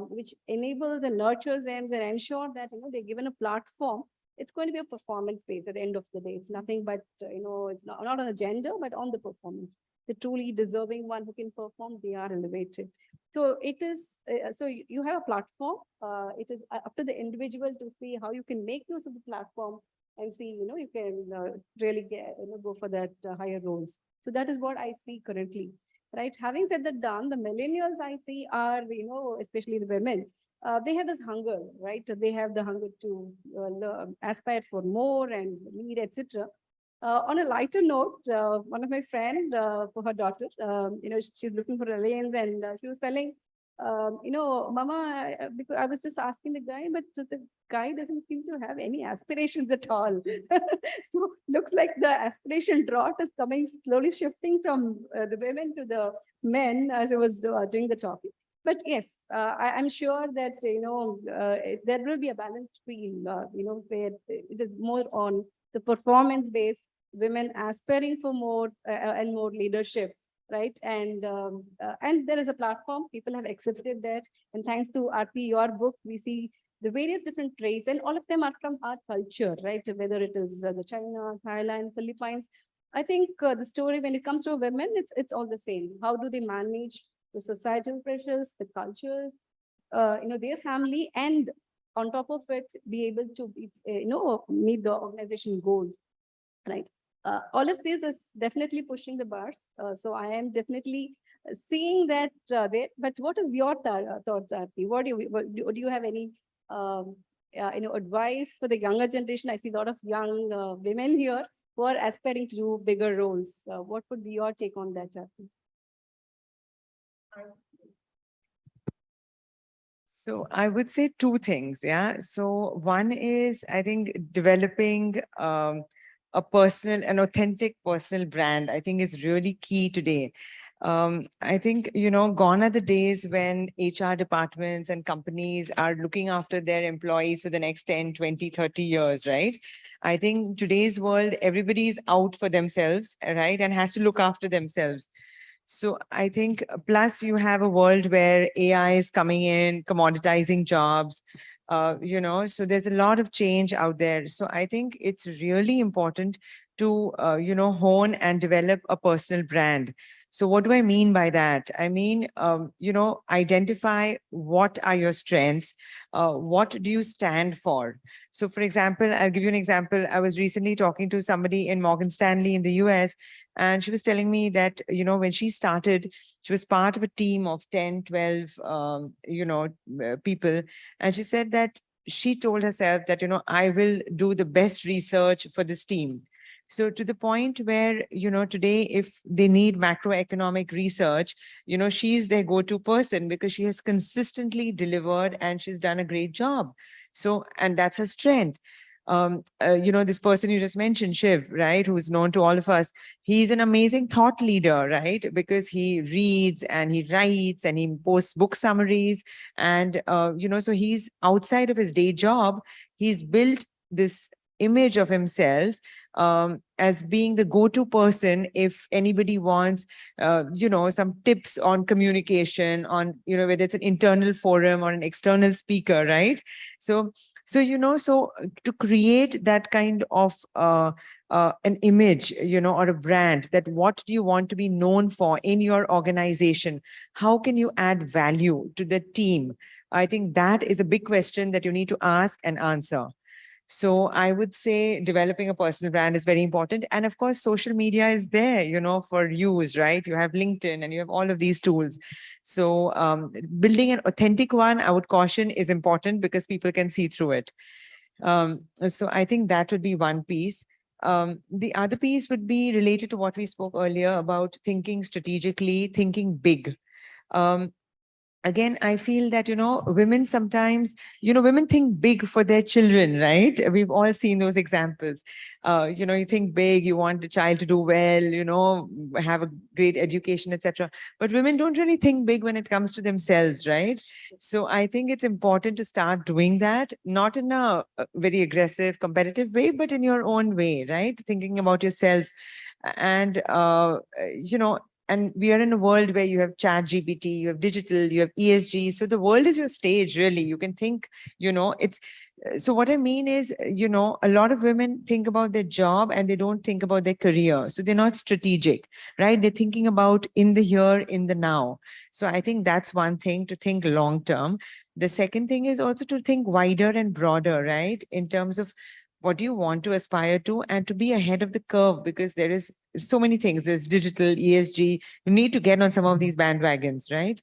which enables and nurtures them and ensure that, they're given a platform. It's going to be a performance base at the end of the day. It's nothing but, it's not on the gender, but on the performance. The truly deserving one who can perform, they are elevated. So it is, so you have a platform. It is up to the individual to see how you can make use of the platform and see, you can really get, go for that higher roles. So that is what I see currently. Right. Having said that done, the millennials I see are, especially the women, they have this hunger, right? They have the hunger to aspire for more and lead, etc. On a lighter note, one of my friend for her daughter, she's looking for a lens and she was telling, Mama, because I was just asking the guy, but the guy doesn't seem to have any aspirations at all. So looks like the aspiration drought is coming, slowly shifting from the women to the men as I was doing the topic. But yes, I'm sure that, there will be a balanced field, where it is more on the performance based, women aspiring for more and more leadership. Right. And there is a platform, people have accepted that. And thanks to Aarti, your book, we see the various different traits and all of them are from our culture, right? Whether it is the China, Thailand, Philippines. I think the story when it comes to women, it's all the same. How do they manage the societal pressures, the cultures, their family, and on top of it, be able to, meet the organization goals, right? All of this is definitely pushing the bars. So I am definitely seeing that there. But what is your thoughts, Aarti? Do you have any advice for the younger generation? I see a lot of young women here who are aspiring to do bigger roles. What would be your take on that, Aarti? So I would say two things. Yeah. So one is, I think, developing an authentic personal brand, I think is really key today. I think, gone are the days when HR departments and companies are looking after their employees for the next 10, 20, 30 years, right? I think today's world, everybody is out for themselves, right? And has to look after themselves. So I think, plus you have a world where AI is coming in, commoditizing jobs, so there's a lot of change out there. So I think it's really important to, hone and develop a personal brand. So what do I mean by that? I mean, identify what are your strengths, what do you stand for? So for example, I'll give you an example. I was recently talking to somebody in Morgan Stanley in the US, and she was telling me that, when she started, she was part of a team of 10, 12, people. And she said that she told herself that, I will do the best research for this team. So to the point where, today, if they need macroeconomic research, she's their go-to person because she has consistently delivered and she's done a great job. So, and that's her strength. This person you just mentioned, Shiv, right, who's known to all of us, he's an amazing thought leader, right? Because he reads and he writes and he posts book summaries. And, so he's outside of his day job, he's built this image of himself as being the go-to person if anybody wants, some tips on communication, on, whether it's an internal forum or an external speaker, right? So to create that kind of an image, or a brand, that what do you want to be known for in your organization? How can you add value to the team? I think that is a big question that you need to ask and answer. So I would say developing a personal brand is very important. And of course, social media is there, for use, right? You have LinkedIn and you have all of these tools. So building an authentic one, I would caution, is important because people can see through it. So I think that would be one piece. The other piece would be related to what we spoke earlier about thinking strategically, thinking big. Again, I feel that, women sometimes, women think big for their children, right? We've all seen those examples. You think big, you want the child to do well, have a great education, etc. But women don't really think big when it comes to themselves, right? So I think it's important to start doing that, not in a very aggressive, competitive way, but in your own way, right? Thinking about yourself. And, and we are in a world where you have chat GPT, you have digital, you have ESG. So the world is your stage, really. You can think, so what I mean is, a lot of women think about their job and they don't think about their career. So they're not strategic, right? They're thinking about in the here, in the now. So I think that's one thing, to think long term. The second thing is also to think wider and broader, right? In terms of what do you want to aspire to, and to be ahead of the curve, because there is so many things. There's digital, ESG. You need to get on some of these bandwagons, right?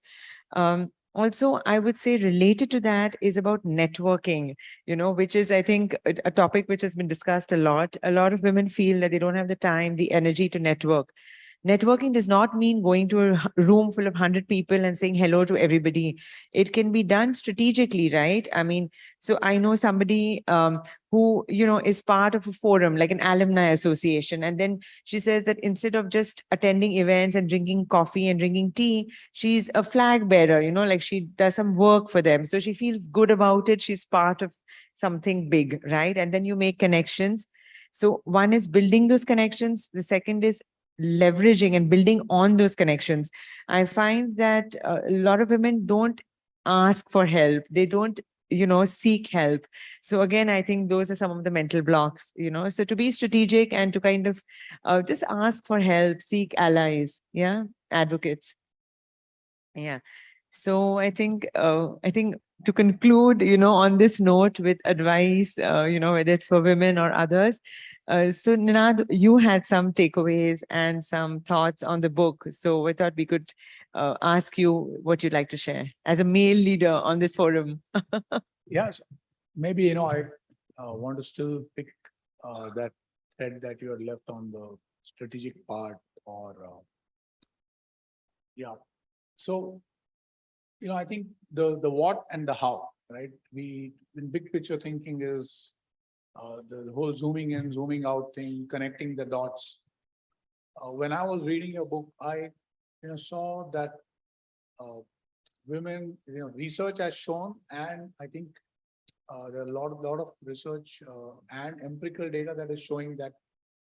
Also, I would say related to that is about networking, which is, I think, a topic which has been discussed a lot. A lot of women feel that they don't have the time, the energy to network. Networking does not mean going to a room full of 100 people and saying hello to everybody. It can be done strategically, right? I mean, so I know somebody who, is part of a forum, like an alumni association. And then she says that instead of just attending events and drinking coffee and drinking tea, she's a flag bearer, like she does some work for them. So she feels good about it. She's part of something big, right? And then you make connections. So one is building those connections. The second is leveraging and building on those connections. I find that a lot of women don't ask for help. They don't, seek help. So again, I think those are some of the mental blocks, so to be strategic and to kind of just ask for help, seek allies, advocates. Yeah. So I think to conclude, on this note with advice, whether it's for women or others. So Ninad, you had some takeaways and some thoughts on the book. So I thought we could ask you what you'd like to share as a male leader on this forum. Yes, maybe, I want to still pick that thread that you had left on the strategic part, or So, I think the what and the how, right? We, in big picture thinking, is the whole zooming in, zooming out thing, connecting the dots. When I was reading your book, I, saw that women, research has shown, and I think there are a lot of research and empirical data that is showing that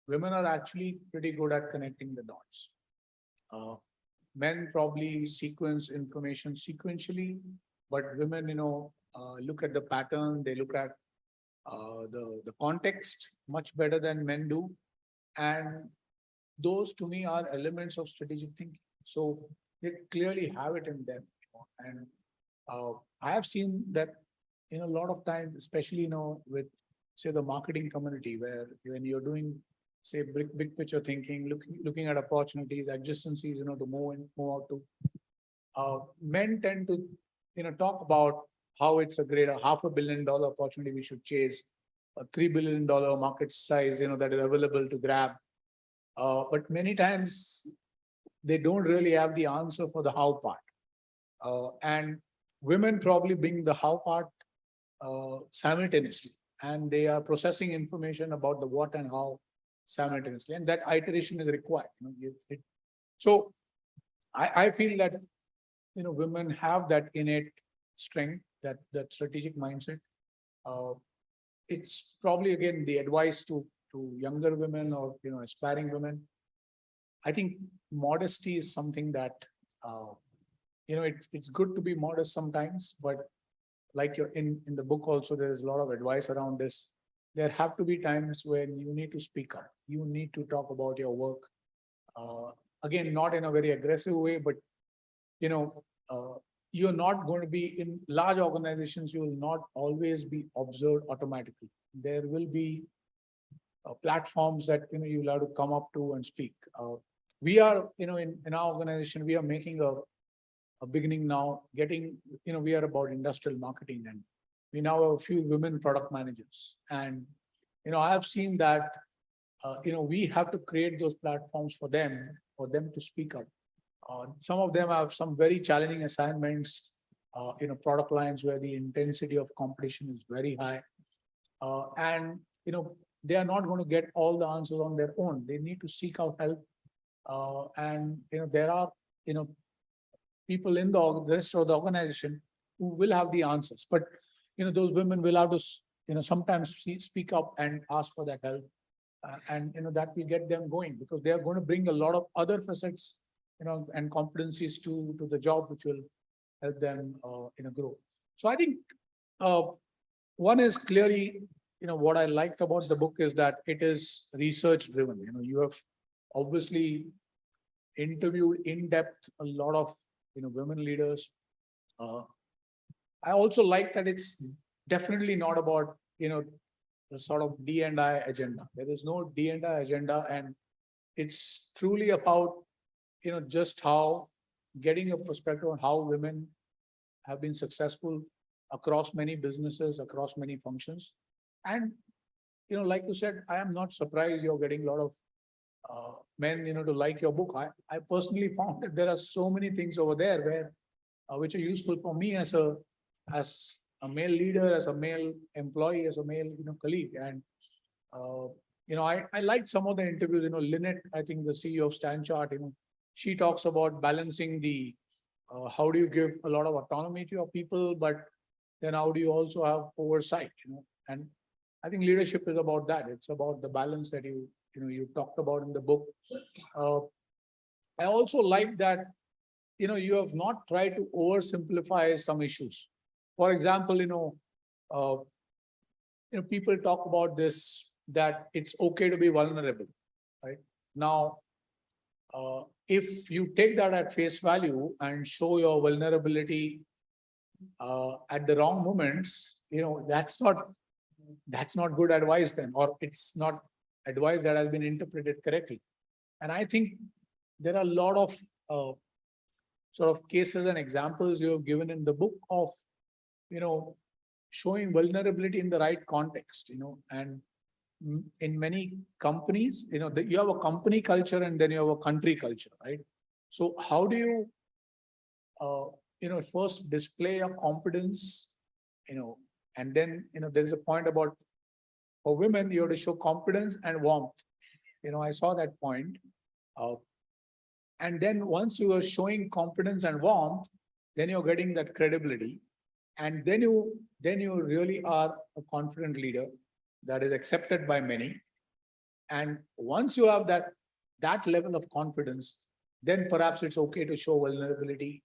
women are actually pretty good at connecting the dots. Men probably sequence information sequentially, but women, look at the pattern, they look at the context much better than men do. And those, to me, are elements of strategic thinking. So they clearly have it in them. And I have seen that in a lot of times, especially, with say the marketing community, where when you're doing, say, big picture thinking, looking at opportunities, adjacencies, to move out to, men tend to, talk about how it's a great $500 million opportunity we should chase, a $3 billion market size, that is available to grab. But many times they don't really have the answer for the how part. And women probably bring the how part simultaneously, and they are processing information about the what and how simultaneously, and that iteration is required. So I feel that women have that innate strength, that strategic mindset. It's probably again the advice to younger women or aspiring women. I think modesty is something that it's good to be modest sometimes, but like you're in the book also, there is a lot of advice around this. There have to be times when you need to speak up. You need to talk about your work. Again, not in a very aggressive way, but you're not going to be in large organizations. You will not always be observed automatically. There will be platforms that you'll have to come up to and speak. We are, in our organization, we are making a beginning now, getting, we are about industrial marketing, and we now have a few women product managers. And, I have seen that, we have to create those platforms for them to speak up. Some of them have some very challenging assignments, product lines where the intensity of competition is very high. And, they are not going to get all the answers on their own. They need to seek out help. And, there are, people in the rest of the organization who will have the answers, but those women will have to sometimes speak up and ask for that help, and that will get them going, because they are going to bring a lot of other facets and competencies to the job, which will help them grow. So I think one is clearly what I liked about the book is that it is research driven. You have obviously interviewed in depth a lot of women leaders. I also like that it's definitely not about the sort of D&I agenda. There is no D&I agenda, and it's truly about just how getting a perspective on how women have been successful across many businesses, across many functions. And like you said, I am not surprised you're getting a lot of men to like your book. I personally found that there are so many things over there where which are useful for me as a male leader, as a male employee, as a male colleague. And I liked some of the interviews. Lynette, I think the CEO of Stanchart, she talks about balancing the how do you give a lot of autonomy to your people, but then how do you also have oversight? And I think leadership is about that. It's about the balance that you talked about in the book. I also like that you have not tried to oversimplify some issues. For example, people talk about this, that it's okay to be vulnerable, right? Now, if you take that at face value and show your vulnerability at the wrong moments, that's not good advice then, or it's not advice that has been interpreted correctly. And I think there are a lot of sort of cases and examples you have given in the book of showing vulnerability in the right context, and in many companies, you have a company culture and then you have a country culture, right? So how do you first display your competence, and then there's a point about, for women you have to show confidence and warmth. I saw that point. And then once you are showing confidence and warmth, then you're getting that credibility. And then you really are a confident leader that is accepted by many. And once you have that level of confidence, then perhaps it's okay to show vulnerability,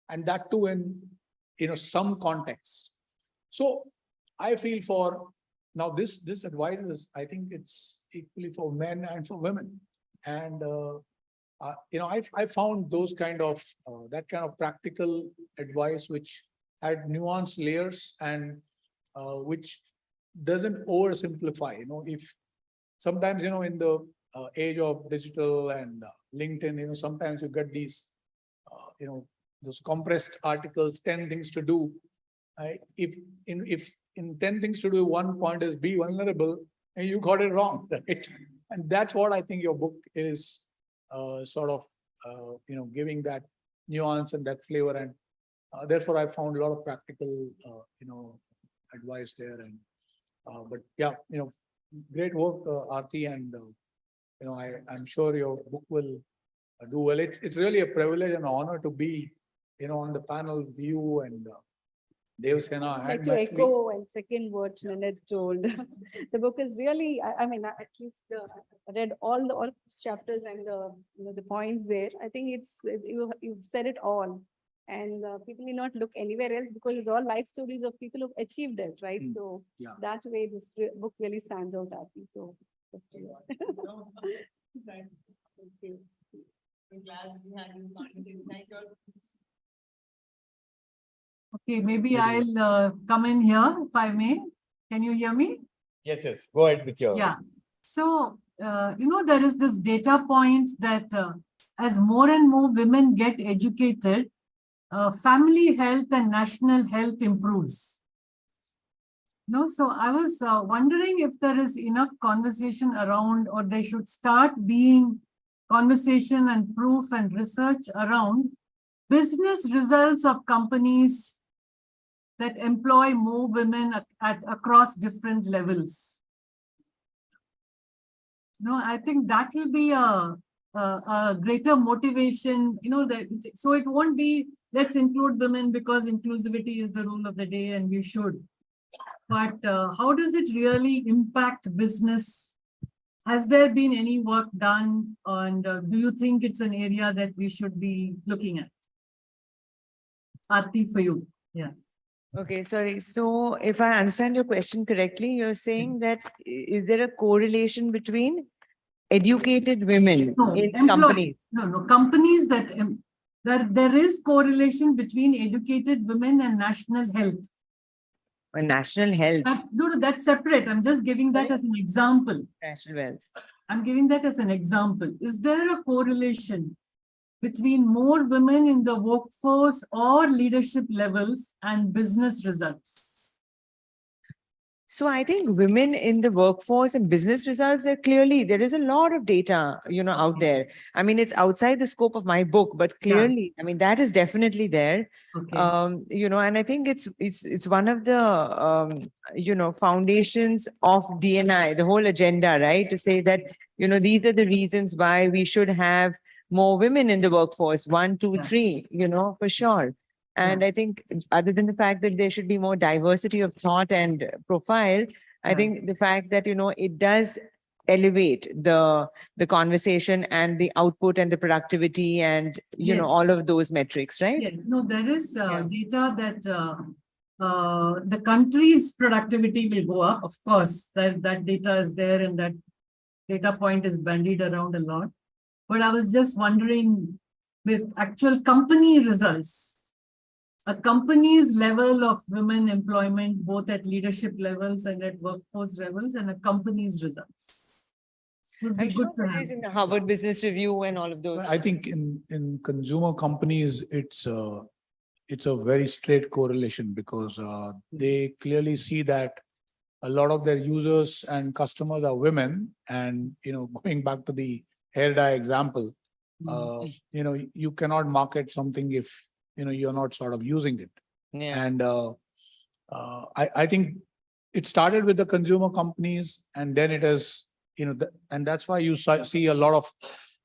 and that too in some context. So I feel for now this advice is, I think it's equally for men and for women. And I found those kind of, that kind of practical advice, which had nuanced layers and which doesn't oversimplify, if sometimes, in the age of digital and LinkedIn, sometimes you get these, those compressed articles, 10 things to do. If in 10 things to do, one point is be vulnerable, and you got it wrong, right? And that's what I think your book is sort of, giving that nuance and that flavor. And therefore, I found a lot of practical, advice there. And but yeah, great work, Aarti, and I'm sure your book will do well. It's really a privilege and honor to be, on the panel with you and Devasena. I'd like to echo and second what Ninad told. The book is really, I mean, at least I read all the chapters and the points there. I think you've said it all, and people need not look anywhere else because it's all life stories of people who've achieved it, right? So yeah. that way, this book really stands out, Aarti. So. Thank you. I'm glad we had you. Thank you. Okay, maybe I'll come in here if I may. Can you hear me? Yes, yes. Go ahead with your. Yeah. So, there is this data point that as more and more women get educated, family health and national health improves. So I was wondering if there is enough conversation around, or there should start being conversation and proof and research around business results of companies that employ more women across different levels. I think that will be a greater motivation, so it won't be, let's include women because inclusivity is the rule of the day and we should. But how does it really impact business? Has there been any work done? And do you think it's an area that we should be looking at? Aarti, for you. Yeah. Okay, sorry. So if I understand your question correctly, you're saying that is there a correlation between educated women in companies? No, companies that there is correlation between educated women and national health. Or national health. That's separate. I'm just giving that as an example. National wealth. I'm giving that as an example. Is there a correlation between more women in the workforce or leadership levels and business results? So I think women in the workforce and business results, there is a lot of data, out there. I mean, it's outside the scope of my book, but clearly, I mean, that is definitely there. Okay. And I think it's one of the, foundations of D&I, the whole agenda, right? To say that, these are the reasons why we should have more women in the workforce, 1, 2, 3, for sure. And I think other than the fact that there should be more diversity of thought and profile, I think the fact that, it does elevate the conversation and the output and the productivity and, all of those metrics, right? Yes, no, there is data that the country's productivity will go up. Of course, that data is there and that data point is bandied around a lot. But I was just wondering, with actual company results, a company's level of women employment, both at leadership levels and at workforce levels, and a company's results. Would be good to have. In the Harvard Business Review and all of those. I think in consumer companies, it's a very straight correlation because they clearly see that a lot of their users and customers are women. And, going back to the hair dye example, you cannot market something if, you're not sort of using it. Yeah. And I think it started with the consumer companies, and then it has, and that's why you see a lot of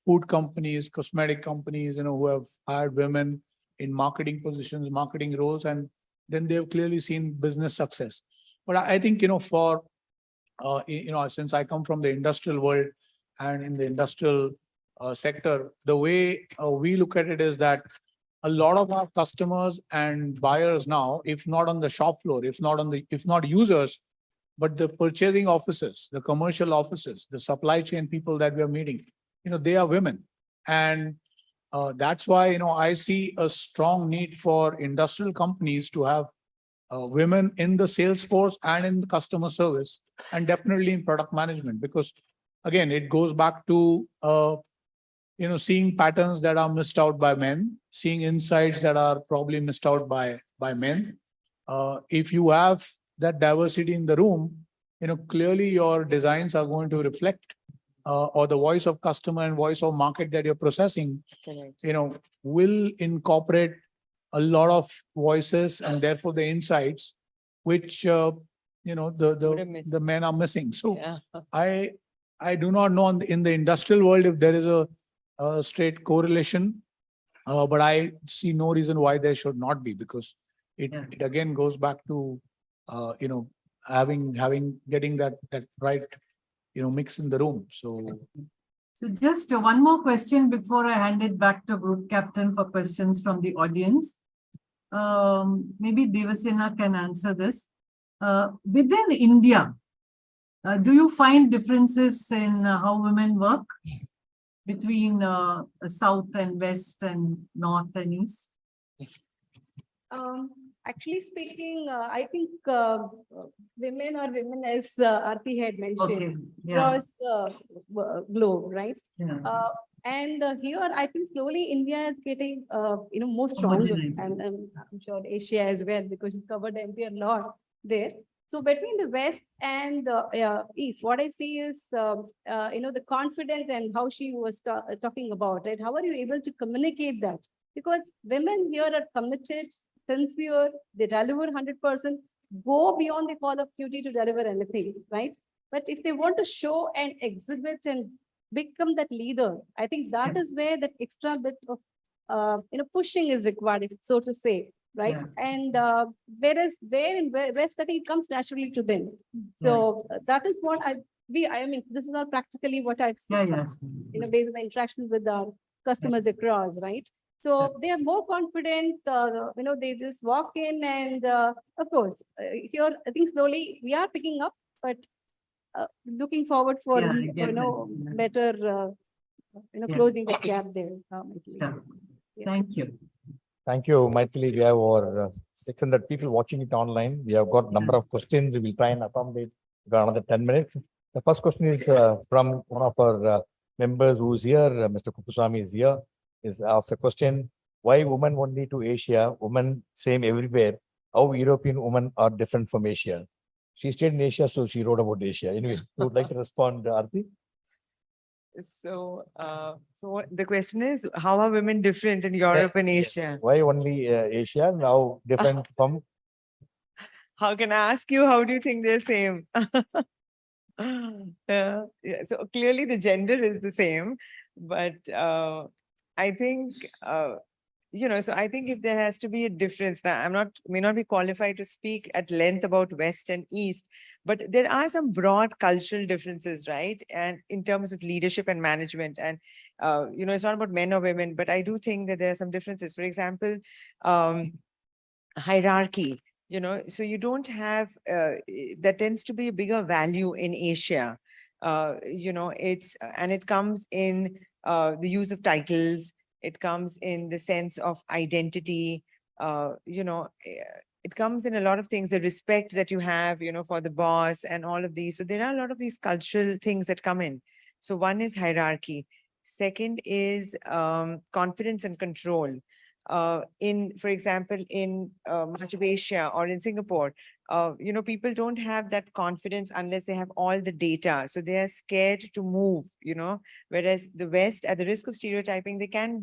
food companies, cosmetic companies, who have hired women in marketing positions, marketing roles, and then they've clearly seen business success. But I think, for, since I come from the industrial world and in the industrial sector, the way we look at it is that a lot of our customers and buyers now, if not on the shop floor, if not users, but the purchasing officers, the commercial officers, the supply chain people that we are meeting, they are women. And that's why, I see a strong need for industrial companies to have women in the sales force and in the customer service, and definitely in product management, because again, it goes back to, seeing patterns that are missed out by men, seeing insights that are probably missed out by men. If you have that diversity in the room, clearly your designs are going to reflect, or the voice of customer and voice of market that you're processing, Correct. will incorporate a lot of voices and therefore the insights which, Would have missed. the men are missing. So Yeah. I do not know in the industrial world if there is a straight correlation, but I see no reason why there should not be, because Yeah. it again goes back to, getting that right, mix in the room. So just one more question before I hand it back to Group Captain for questions from the audience. Maybe Devasena can answer this. Within India, do you find differences in how women work between South and West and North and East? Actually speaking, I think women are women, as Aarti had mentioned, Okay, yeah, across the globe, right? yeah. And here, I think slowly India is getting, more stronger, Homogenized. and I'm sure Asia as well, because it's covered the entire lot there. So between the West and East, what I see is, the confidence and how she was talking about, right? How are you able to communicate that? Because women here are committed, sincere, they deliver 100%, go beyond the call of duty to deliver anything, right? But if they want to show and exhibit and become that leader, I think that is where that extra bit of, pushing is required, so to say, right? Yeah. And whereas West, I think it comes naturally to them. So that is what I mean, this is all practically what I've seen, Yeah, based on the interaction with our customers across, right? So they are more confident, they just walk in, and of course, here, I think slowly we are picking up, but looking forward for, Yeah, I get that. better, Yeah. closing the gap there. Sure. Yeah. Thank you. Thank you, Maithili. We have over 600 people watching it online. We have got number of questions. We will try and accommodate. We've got another 10 minutes. The first question is from one of our members who is here. Mr. Kupuswamy is here. Is asked a question: why women only to Asia? Women same everywhere. How European women are different from Asia? She stayed in Asia, so she wrote about Asia. Anyway, you would like to respond, Aarti? So, the question is, how are women different in Europe and Yes. Asia? Why only Asia? Now different from? How can I ask you? How do you think they're same? Yeah. So clearly the gender is the same, but I think so I think if there has to be a difference, now may not be qualified to speak at length about West and East, but there are some broad cultural differences, right? And in terms of leadership and management, and it's not about men or women, but I do think that there are some differences. For example, hierarchy. So you don't have, that tends to be a bigger value in Asia. It comes in the use of titles, it comes in the sense of identity, it comes in a lot of things, the respect that you have, for the boss and all of these. So there are a lot of these cultural things that come in. So one is hierarchy. Second is confidence and control. For example, in much of Asia or in Singapore, people don't have that confidence unless they have all the data. So they are scared to move, whereas the West, at the risk of stereotyping, they can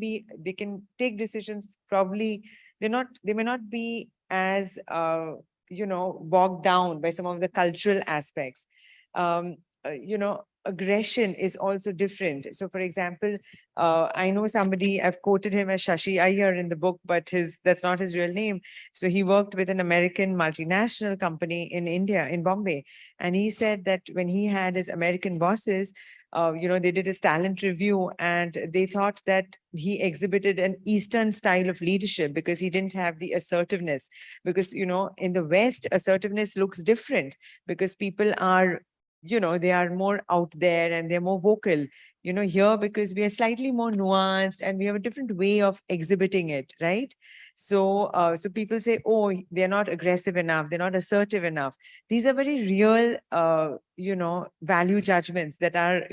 take decisions. Probably they may not be as, bogged down by some of the cultural aspects. Aggression is also different. So, for example, I know somebody, I've quoted him as Shashi Iyer in the book, but that's not his real name. So he worked with an American multinational company in India, in Bombay. And he said that when he had his American bosses, they did his talent review, and they thought that he exhibited an Eastern style of leadership because he didn't have the assertiveness. Because, in the West, assertiveness looks different because people are they are more out there and they're more vocal, here because we are slightly more nuanced and we have a different way of exhibiting it, right? So people say, oh, they're not aggressive enough, they're not assertive enough. These are very real, value judgments that are,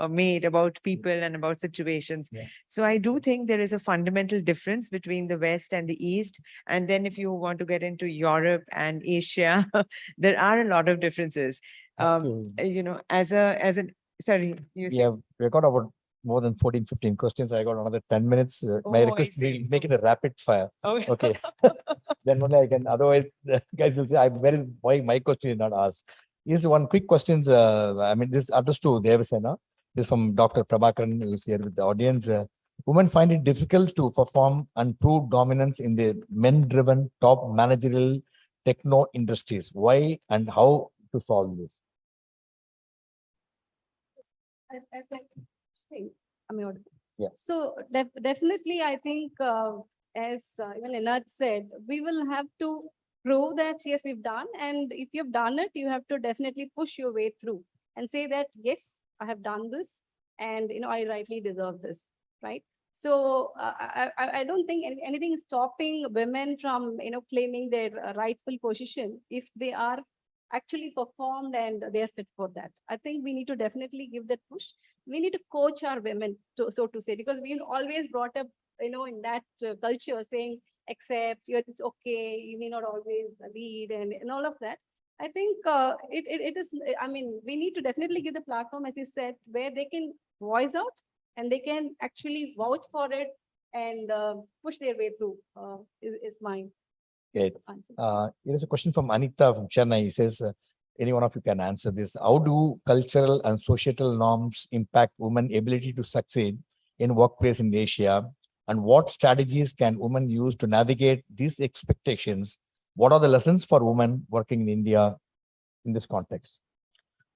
made about people and about situations. Yeah. So I do think there is a fundamental difference between the West and the East. And then if you want to get into Europe and Asia, there are a lot of differences. Sorry, you said. We got about more than 14, 15 questions. I got another 10 minutes. My Oh, I request, see. we'll make it a rapid fire. Oh, Okay. Then only I can, otherwise the guys will say, why my question is not asked. Here's one quick question. This is addressed to Devasena. This is from Dr. Prabhakaran, who is here with the audience. Women find it difficult to perform and prove dominance in the men-driven top managerial techno industries. Why and how to solve this? I think, am I audible? Yeah. So definitely, I think, as even Ninad said, we will have to prove that yes, we've done, and if you've done it, you have to definitely push your way through and say that yes, I have done this, and I rightly deserve this, right? So I don't think anything is stopping women from claiming their rightful position if they are actually performed and they are fit for that. I think we need to definitely give that push. We need to coach our women, so to say, because we've always brought up, in that culture saying, accept, it's okay, you may not always lead and all of that. I think it is, we need to definitely give the platform, as you said, where they can voice out and they can actually vouch for it and push their way through, is mine. Great. Answer. Here is a question from Anita from Chennai. He says, any one of you can answer this. How do cultural and societal norms impact women's ability to succeed in workplace in Asia? And what strategies can women use to navigate these expectations? What are the lessons for women working in India in this context?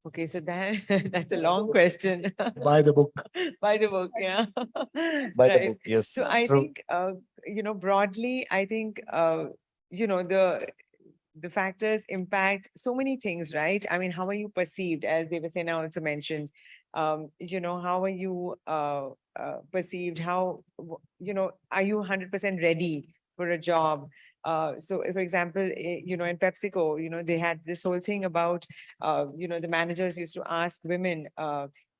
Okay, so that's a long question. By the book. By the book, yeah. By the Right. book, yes. So I True. think, broadly, I think, the factors impact so many things, right? I mean, how are you perceived, as Devasena also mentioned? How are you perceived? How, are you 100% ready for a job? So if, for example, in PepsiCo, they had this whole thing about, the managers used to ask women,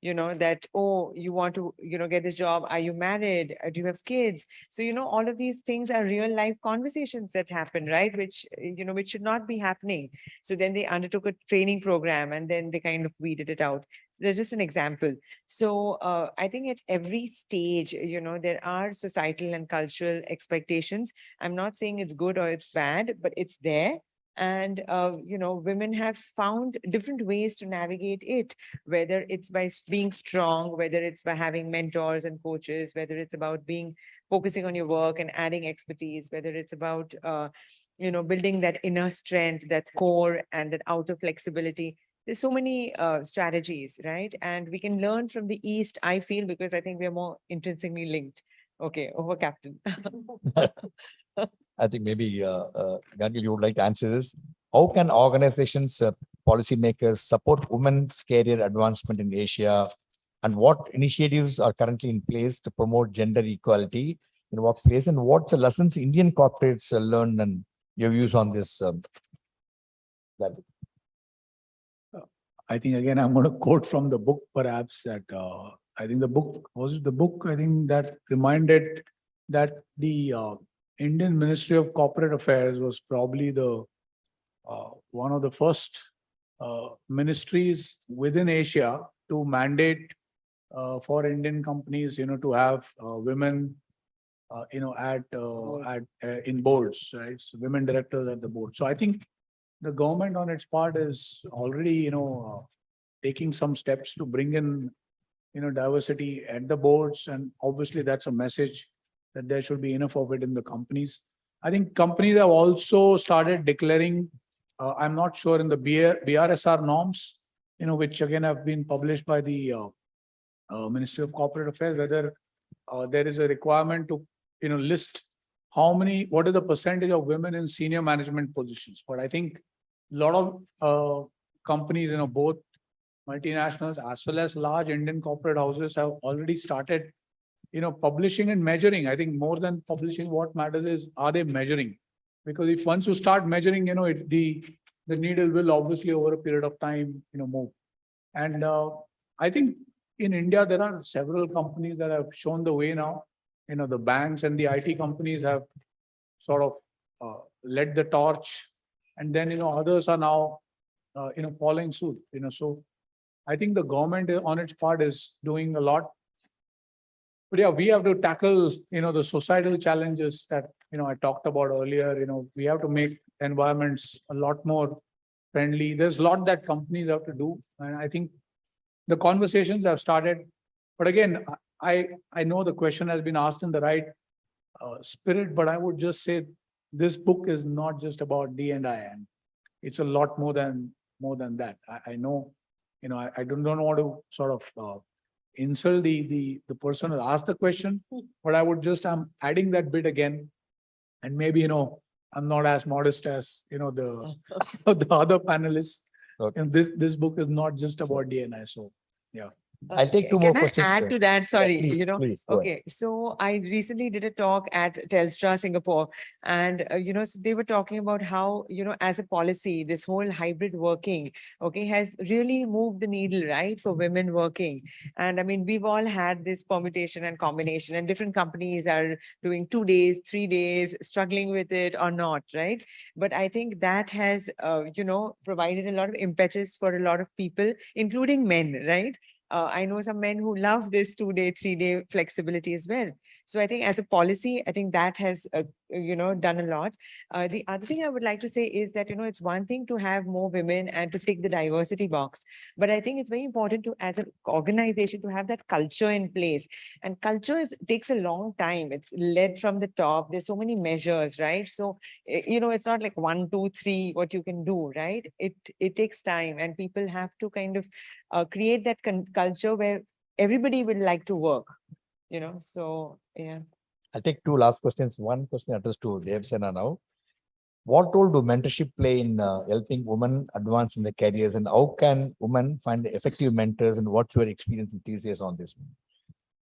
that, oh, you want to, get this job. Are you married? Do you have kids? So, all of these things are real life conversations that happen, right? Which, which should not be happening. So then they undertook a training program and then they kind of weeded it out. So there's just an example. So I think at every stage, there are societal and cultural expectations. I'm not saying it's good or it's bad, but it's there. And, women have found different ways to navigate it, whether it's by being strong, whether it's by having mentors and coaches, whether it's about focusing on your work and adding expertise, whether it's about, building that inner strength, that core and that outer flexibility. There's so many strategies, right? And we can learn from the East, I feel, because I think we're more intrinsically linked. Okay, over, Captain. I think maybe, Gadgil, you would like to answer this. How can organizations, policymakers support women's career advancement in Asia? And what initiatives are currently in place to promote gender equality in workplace? And what's the lessons Indian corporates learn, and your views on this? Gadgil? I think, again, I'm going to quote from the book, perhaps, that I think the book, I think, that reminded that the Indian Ministry of Corporate Affairs was probably the one of the first ministries within Asia to mandate for Indian companies, to have women, in boards, right? So women directors at the board. So I think the government on its part is already, taking some steps to bring in, diversity at the boards. And obviously that's a message that there should be enough of it in the companies. I think companies have also started declaring, I'm not sure in the BRSR norms, which again have been published by the Ministry of Corporate Affairs, whether there is a requirement to, list what is the percentage of women in senior management positions. But I think a lot of companies, both multinationals as well as large Indian corporate houses have already started, publishing and measuring. I think more than publishing, what matters is, are they measuring? Because if once you start measuring, the needle will obviously over a period of time, move. And I think in India, there are several companies that have shown the way now. The banks and the IT companies have sort of led the torch, and then, others are now, following suit, so I think the government on its part is doing a lot. But yeah, we have to tackle, the societal challenges that, I talked about earlier. We have to make environments a lot more friendly. There's a lot that companies have to do. And I think the conversations have started. But again, I know the question has been asked in the right spirit, but I would just say this book is not just about D&I, and it's a lot more than that. I know, I don't want to sort of insult the person who asked the question, but I'm adding that bit again. And maybe, I'm not as modest as, the other panelists. Okay. And this book is not just about D&I. So, yeah. I'll take two more Can I questions. add to that? Sorry, Please, please, go ahead. Okay, so I recently did a talk at Telstra Singapore, and so they were talking about how, as a policy, this whole hybrid working, okay, has really moved the needle, right, for women working. And I mean, we've all had this permutation and combination, and different companies are doing 2 days, 3 days, struggling with it or not, right? But I think that has, provided a lot of impetus for a lot of people, including men, right? I know some men who love this 2 day, 3 day flexibility as well. So I think as a policy, I think that has, done a lot. The other thing I would like to say is that, it's one thing to have more women and to tick the diversity box, but I think it's very important to, as an organization, to have that culture in place. And culture takes a long time. It's led from the top. There's so many measures, right? So, it's not like 1, 2, 3, what you can do, right? It takes time, and people have to kind of create that culture where everybody would like to work, so yeah. I'll take two last questions. One question addressed to Devasena now. What role do mentorship play in helping women advance in their careers, and how can women find effective mentors, and what's your experience with TCS on this?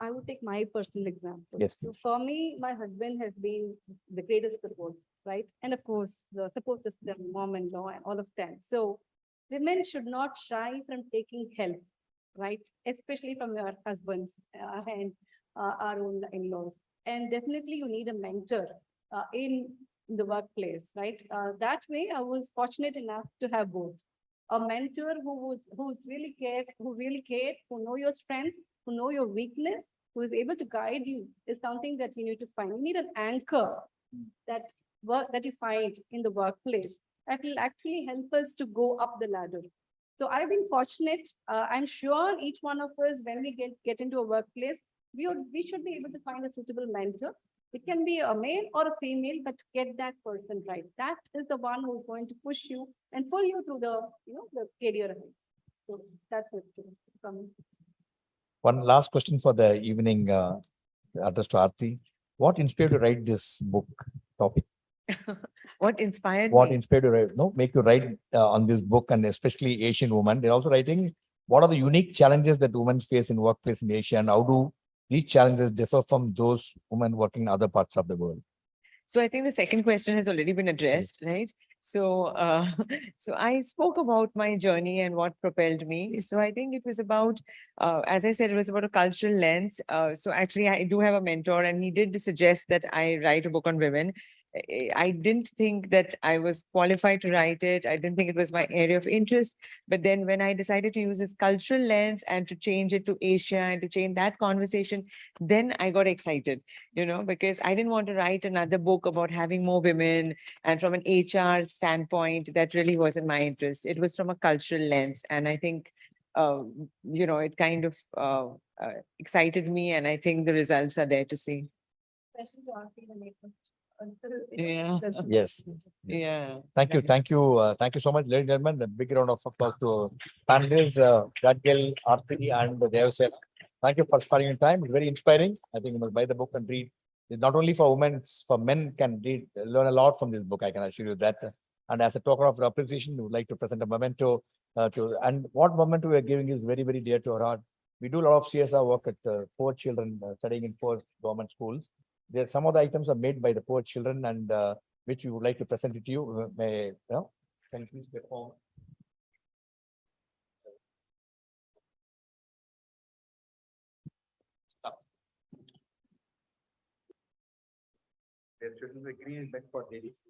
I would take my personal example. Yes, So please. for me, my husband has been the greatest support, right? And of course, the support system, mom-in-law, and all of them. So women should not shy from taking help, right? Especially from your husbands and our own in-laws. And definitely you need a mentor in the workplace, right? That way, I was fortunate enough to have both. A mentor who's really cared, who know your strengths, who know your weakness, who is able to guide you, is something that you need to find. You need an anchor that you find in the workplace that will actually help us to go up the ladder. So I've been fortunate. I'm sure each one of us, when we get into a workplace, we should be able to find a suitable mentor. It can be a male or a female, but get that person right. That is the one who's going to push you and pull you through the career ahead. So that's it from me. One last question for the evening, addressed to Aarti. What inspired you to write this book topic? What inspired What me? inspired you to write, make you write on this book, and especially Asian women? They're also writing, what are the unique challenges that women face in workplace in Asia, and how do these challenges differ from those women working in other parts of the world? So I think the second question has already been addressed, right? So, so I spoke about my journey and what propelled me. So I think it was about, as I said, it was about a cultural lens. So actually, I do have a mentor, and he did suggest that I write a book on women. I didn't think that I was qualified to write it. I didn't think it was my area of interest. But then when I decided to use this cultural lens and to change it to Asia and to change that conversation, then I got excited, because I didn't want to write another book about having more women. And from an HR standpoint, that really wasn't my interest. It was from a cultural lens. And I think, it kind of excited me. And I think the results are there to see. Especially to Aarti, the makeup. Yeah. Yes. Yeah. Thank you. Thank you. Thank you so much, ladies and gentlemen. A big round of applause to panelists, Gadgil, Aarti, and Devasena. Thank you for spending your time. It's very inspiring. I think you must buy the book and read. It's not only for women, for men can read, learn a lot from this book. I can assure you that. And as a token of appreciation, we would like to present a memento And what moment we are giving is very, very dear to our heart. We do a lot of CSR work at poor children studying in poor government schools. There, some of the items are made by the poor children, and which we would like to present it to you. Can you please perform? There should be green bed for ladies.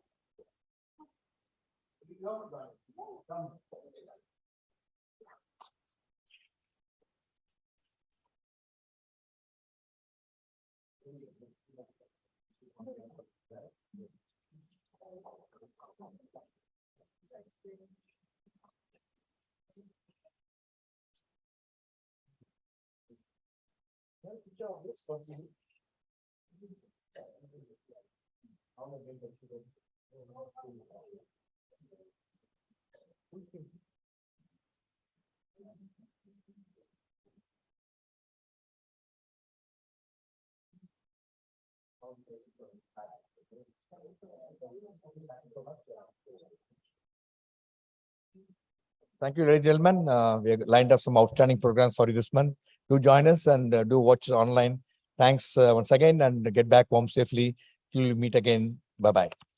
Thank you, ladies and gentlemen. We have lined up some outstanding programs for you this month. Do join us and do watch us online. Thanks once again, and get back home safely till we meet again. Bye-bye.